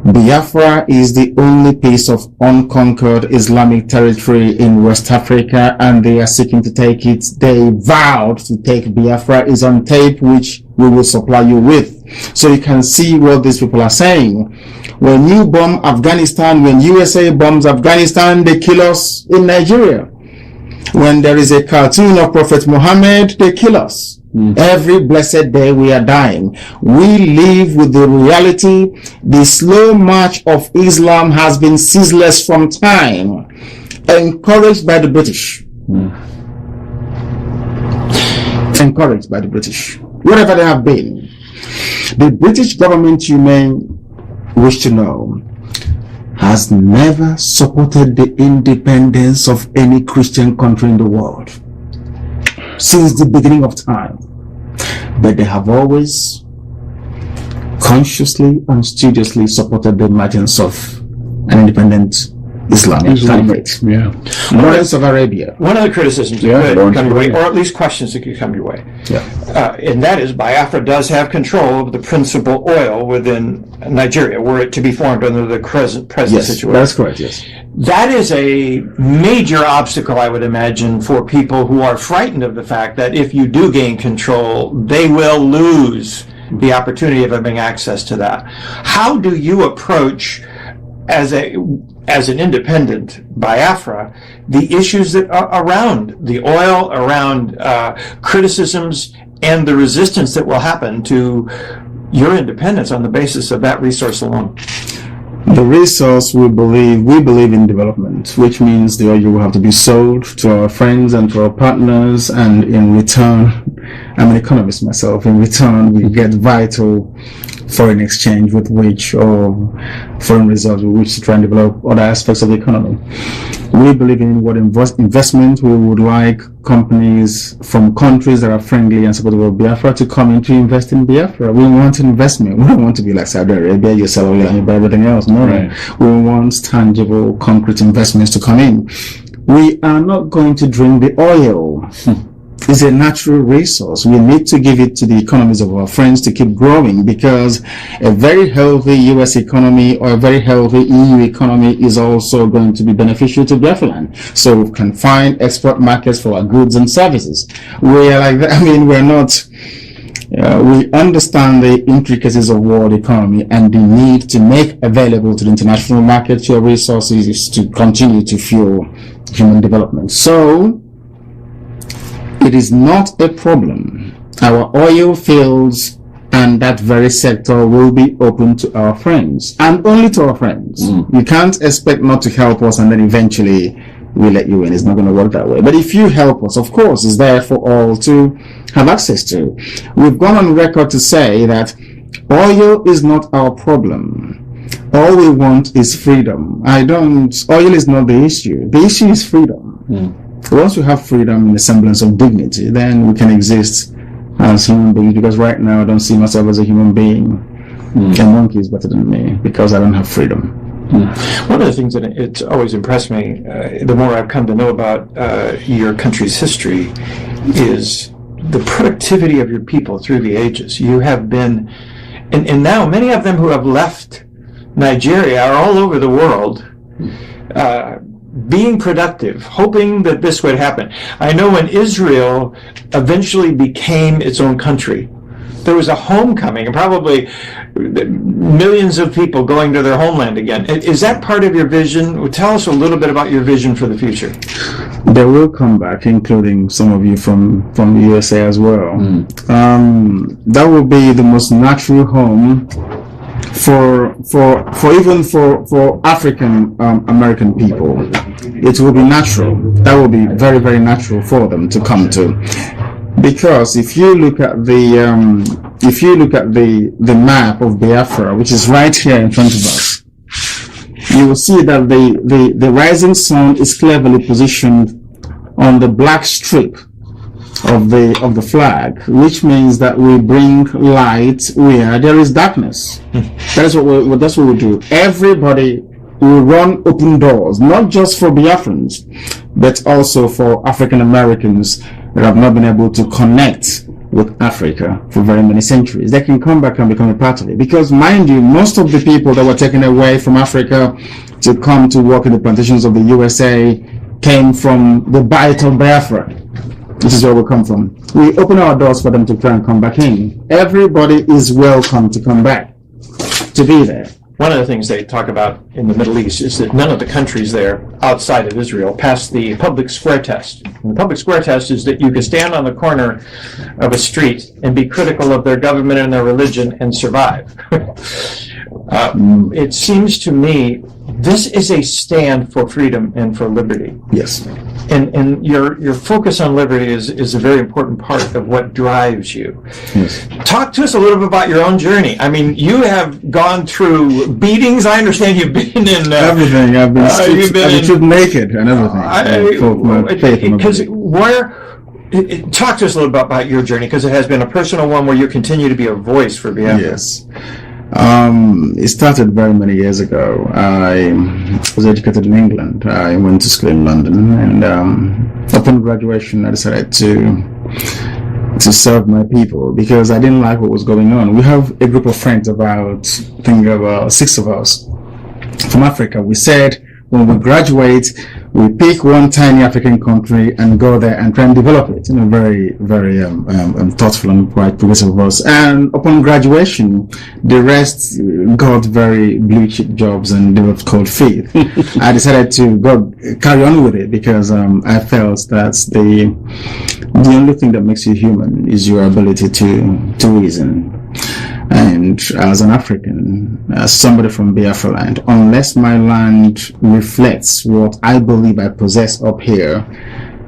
Biafra is the only piece of unconquered Islamic territory in West Africa, and they are seeking to take it. They vowed to take Biafra. Is on tape, which we will supply you with, so you can see what these people are saying. When you bomb Afghanistan, when USA bombs Afghanistan, they kill us in Nigeria. When there is a cartoon of Prophet Muhammad, they kill us. Every blessed day we are dying. We live with the reality. The slow march of Islam has been ceaseless from time, encouraged by the British. Encouraged by the British. Whatever they have been. The British government, you may wish to know, has never supported the independence of any Christian country in the world since the beginning of time, but they have always consciously and studiously supported the emergence of an independent Islamic caliphate. Lawrence of Arabia. One of the criticisms that could come your way, or at least questions that could come your way, and that is Biafra does have control of the principal oil within Nigeria, were it to be formed under the present situation. That's correct, yes. That is a major obstacle, I would imagine, for people who are frightened of the fact that if you do gain control, they will lose the opportunity of having access to that. How do you approach, as as an independent Biafra, the issues that are around the oil, around criticisms, and the resistance that will happen to your independence on the basis of that resource alone? The resource, we believe in development, which means the oil will have to be sold to our friends and to our partners, and in return, I'm an economist myself, in return we get vital foreign exchange with which, or foreign reserves with which to try and develop other aspects of the economy. We believe in what investment. We would like companies from countries that are friendly and supportive of Biafra to come in to invest in Biafra. We want investment. We don't want to be like Saudi Arabia, you sell oil and you buy everything else. No, right. We want tangible, concrete investments to come in. We are not going to drink the oil. It's a natural resource. We need to give it to the economies of our friends to keep growing, because a very healthy US economy or a very healthy EU economy is also going to be beneficial to Biafra land. So we can find export markets for our goods and services. We are like that. I mean, we're not, we understand the intricacies of world economy and the need to make available to the international market your resources to continue to fuel human development. So it is not a problem. Our oil fields and that very sector will be open to our friends, and only to our friends. You can't expect not to help us and then eventually we let you in. It's not going to work that way. But if you help us, of course, it's there for all to have access to. We've gone on record to say that oil is not our problem. All we want is freedom. Oil is not the issue. The issue is freedom. Once we have freedom and a semblance of dignity, then we can exist as human beings, because right now I don't see myself as a human being. A monkey is better than me because I don't have freedom. One of the things that it's always impressed me, the more I've come to know about your country's history, is the productivity of your people through the ages. You have been, and now many of them who have left Nigeria are all over the world, being productive, hoping that this would happen. I know when Israel eventually became its own country, there was a homecoming, and probably millions of people going to their homeland again. Is that part of your vision? Tell us a little bit about your vision for the future. They will come back, including some of you from the USA as well. That will be the most natural home for African American people. It will be natural. That will be very, very natural for them to come to, because if you look at the map of Biafra, which is right here in front of us, you will see that the rising sun is cleverly positioned on the black strip of the flag, which means that we bring light where there is darkness. That's what we do. Everybody will run open doors, not just for Biafrans, but also for African Americans that have not been able to connect with Africa for very many centuries. They can come back and become a part of it. Because mind you, most of the people that were taken away from Africa to come to work in the plantations of the USA came from the Bight of Biafra. This is where we come from. We open our doors for them to try and come back in. Everybody is welcome to come back, to be there. One of the things they talk about in the Middle East is that none of the countries there outside of Israel pass the public square test. And the public square test is that you can stand on the corner of a street and be critical of their government and their religion and survive. It seems to me this is a stand for freedom and for liberty. Yes. And your focus on liberty is a very important part of what drives you. Yes. Talk to us a little bit about your own journey. I mean, you have gone through beatings. I understand you've been in everything. I've been stripped naked and everything. Talk to us a little bit about your journey, because it has been a personal one where you continue to be a voice for Biafra. Yes. It started very many years ago. I was educated in England. I went to school in London, and upon graduation I decided to serve my people, because I didn't like what was going on. We have a group of friends, about 6 of us from Africa. We said when we graduate, we pick one tiny African country and go there and try and develop it. Very, very thoughtful and quite progressive of us. And upon graduation, the rest got very blue chip jobs and developed cold feet. I decided to carry on with it because I felt that the only thing that makes you human is your ability to reason. And as an African, as somebody from Biafra land, unless my land reflects what I believe I possess up here,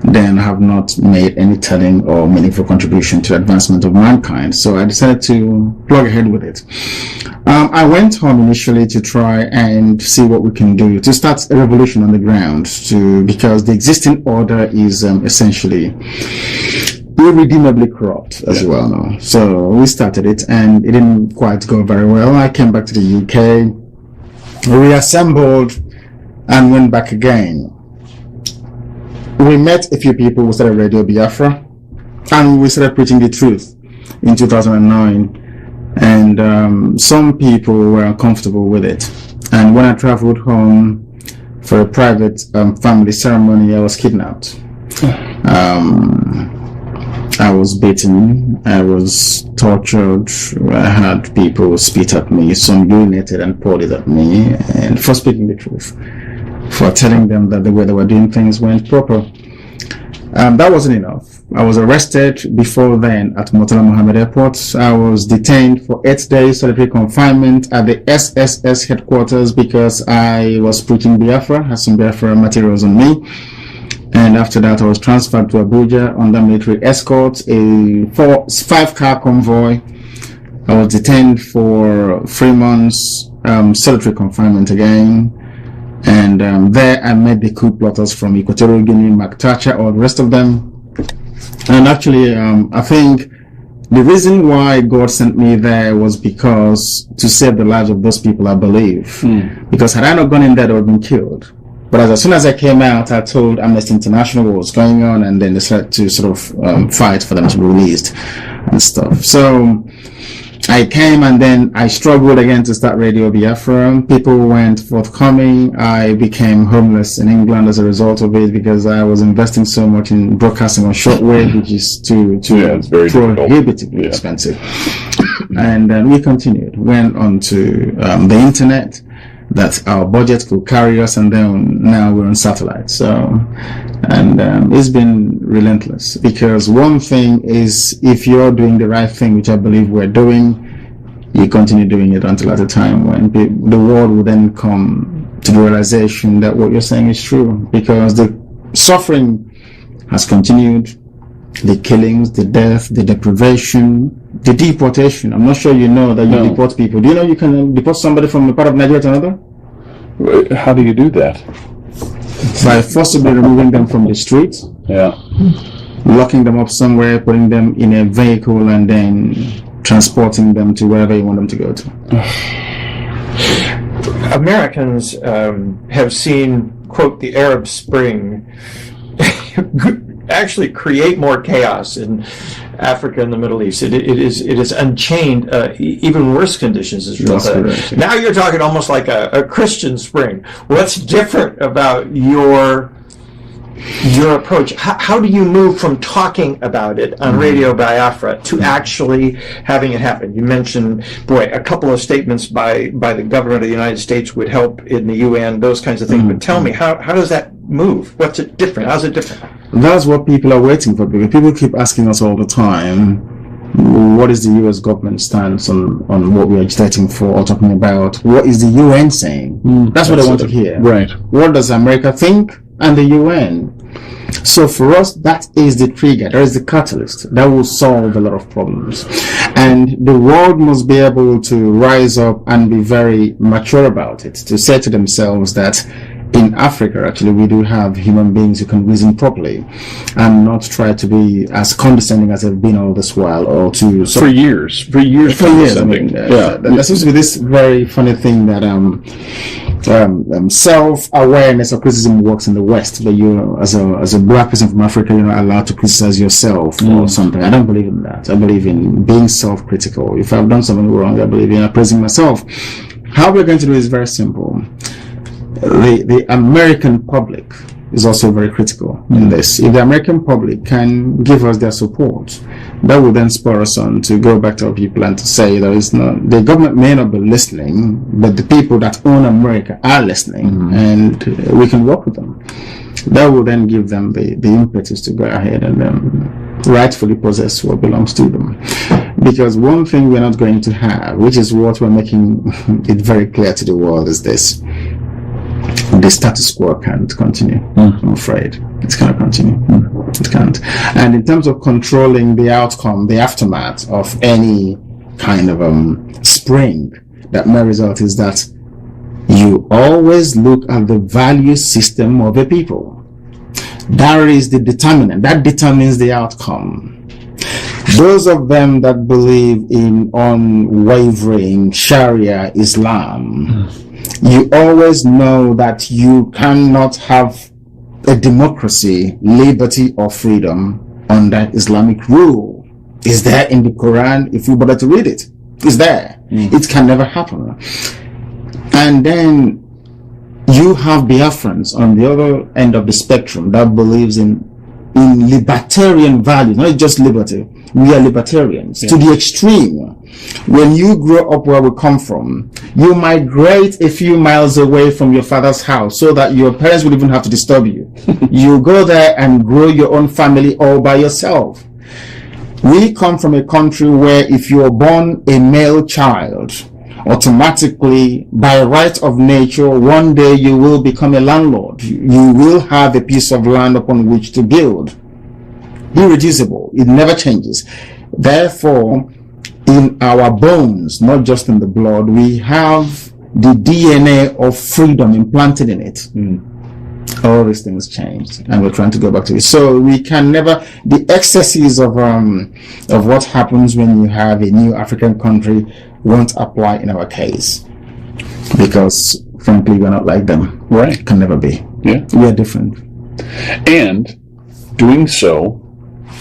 then I have not made any telling or meaningful contribution to the advancement of mankind. So I decided to plug ahead with it. I went home initially to try and see what we can do to start a revolution on the ground, because the existing order is essentially irredeemably corrupt, as you well know. So we started it and it didn't quite go very well. I came back to the UK, reassembled, and went back again. We met a few people who started Radio Biafra, and we started preaching the truth in 2009. And some people were uncomfortable with it. And when I traveled home for a private family ceremony, I was kidnapped. I was beaten, I was tortured, I had people spit at me, some urinated and poured it at me, and for speaking the truth, for telling them that the way they were doing things weren't proper. That wasn't enough. I was arrested before then at Murtala Mohammed Airport. I was detained for 8 days solitary confinement at the SSS headquarters because I was preaching Biafra, had some Biafra materials on me. And after that, I was transferred to Abuja under military escort, a 5-car convoy. I was detained for 3 months, solitary confinement again. And there I met the coup plotters from Equatorial Guinea, Maktacha, or the rest of them. And actually, I think the reason why God sent me there was because to save the lives of those people, I believe. Because had I not gone in there, they would have been killed. But as soon as I came out, I told Amnesty International what was going on, and then they started to sort of fight for them to be released and stuff. So I came, and then I struggled again to start Radio Biafra. People weren't forthcoming. I became homeless in England as a result of it because I was investing so much in broadcasting on shortwave, which is it's very prohibitively expensive. And then we continued, went on to the internet. That our budget could carry us, and then now we're on satellite. So, and it's been relentless, because one thing is, if you're doing the right thing, which I believe we're doing, you continue doing it until at a time when the world will then come to the realization that what you're saying is true, because the suffering has continued, the killings, the death, the deprivation, the deportation. I'm not sure you know that you deport people. Do you know you can deport somebody from a part of Nigeria to another? How do you do that? By forcibly removing them from the street. Yeah. Locking them up somewhere, putting them in a vehicle, and then transporting them to wherever you want them to go to. Americans have seen, quote, the Arab Spring actually create more chaos in Africa and the Middle East. It is unchained even worse conditions as well. Now you're talking almost like a Christian Spring. What's different about your approach? How do you move from talking about it on Radio Biafra to actually having it happen? You mentioned, a couple of statements by the government of the United States would help in the UN, those kinds of things. But tell me, how does that move? What's it different? How's it different? That's what people are waiting for. People keep asking us all the time, what is the US government stance on what we're agitating for or talking about? What is the UN saying? That's what I want to hear. Right. What does America think? And the UN. So for us, that is the trigger, that is the catalyst that will solve a lot of problems. And the world must be able to rise up and be very mature about it, to say to themselves that in Africa, actually, we do have human beings who can reason properly and not try to be as condescending as they've been all this while, or to... For years. I mean, there seems to be this very funny thing that self-awareness of criticism works in the West, but you, as a black person from Africa, you're not allowed to criticize yourself or something. I don't believe in that. I believe in being self-critical. If I've done something wrong, I believe in appraising myself. How we're going to do it is very simple. the American public is also very critical in this. If the American public can give us their support, that will then spur us on to go back to our people and to say the government may not be listening, but the people that own America are listening, and we can work with them. That will then give them the impetus to go ahead and rightfully possess what belongs to them. Because one thing we're not going to have, which is what we're making it very clear to the world, is this: the status quo can't continue. I'm afraid it cannot continue. It can't. And in terms of controlling the outcome, the aftermath of any kind of spring that may result, is that you always look at the value system of a people. That is the determinant. That determines the outcome. Those of them that believe in unwavering Sharia Islam, you always know that you cannot have a democracy, liberty, or freedom under Islamic rule. It's there in the Quran. If you bother to read it, it's there. It can never happen. And then you have Biafrans on the other end of the spectrum that believes in libertarian values, not just liberty. We are libertarians to the extreme. When you grow up where we come from, you migrate a few miles away from your father's house so that your parents would even have to disturb you. You go there and grow your own family all by yourself. We come from a country where if you are born a male child, automatically, by right of nature, one day you will become a landlord. You will have a piece of land upon which to build. Irreducible. It never changes. Therefore, in our bones, not just in the blood, we have the DNA of freedom implanted in it. All these things changed, and we're trying to go back to it. So we can never, the excesses of what happens when you have a new African country won't apply in our case, because frankly we're not like them. Right. Can never be. Yeah. We are different. And doing so,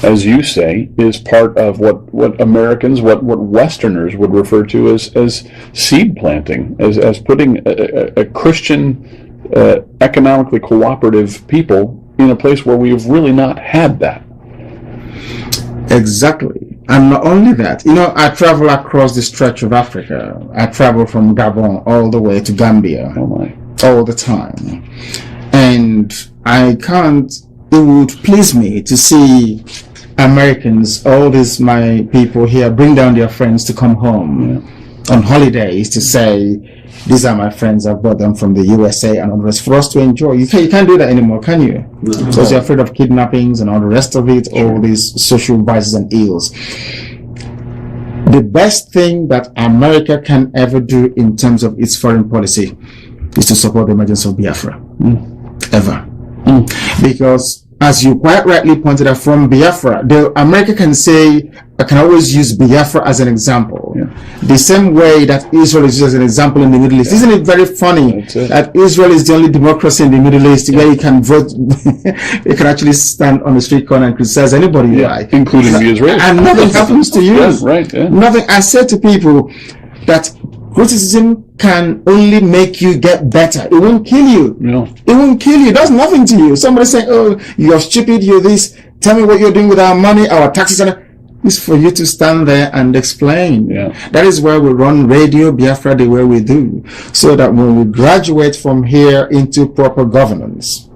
as you say, is part of what Americans, what Westerners would refer to as seed planting, as putting a Christian, economically cooperative people in a place where we've really not had that. Exactly. And not only that, I travel across the stretch of Africa. I travel from Gabon all the way to Gambia. Oh my. All the time. And it would please me to see Americans, all these my people here, bring down their friends to come home on holidays to say, these are my friends, I brought them from the USA and all the rest, for us to enjoy. You can't do that anymore, can you? Because you're afraid of kidnappings and all the rest of it, all these social vices and ills. The best thing that America can ever do in terms of its foreign policy is to support the emergence of Biafra. Ever. Because, as you quite rightly pointed out, from Biafra, America can say, I can always use Biafra as an example. The same way that Israel is used as an example in the Middle East. Isn't it very funny that Israel is the only democracy in the Middle East where you can vote, you can actually stand on the street corner and criticize anybody you like. Including the Israelis. And nothing happens to you. Right. Nothing. I said to people that criticism can only make you get better. It won't kill you. It won't kill you. It does nothing to you. Somebody saying, oh, you're stupid, you're this, tell me what you're doing with our money, our taxes, and it's for you to stand there and explain. That is why we run Radio Biafra the way we do, so that when we graduate from here into proper governance,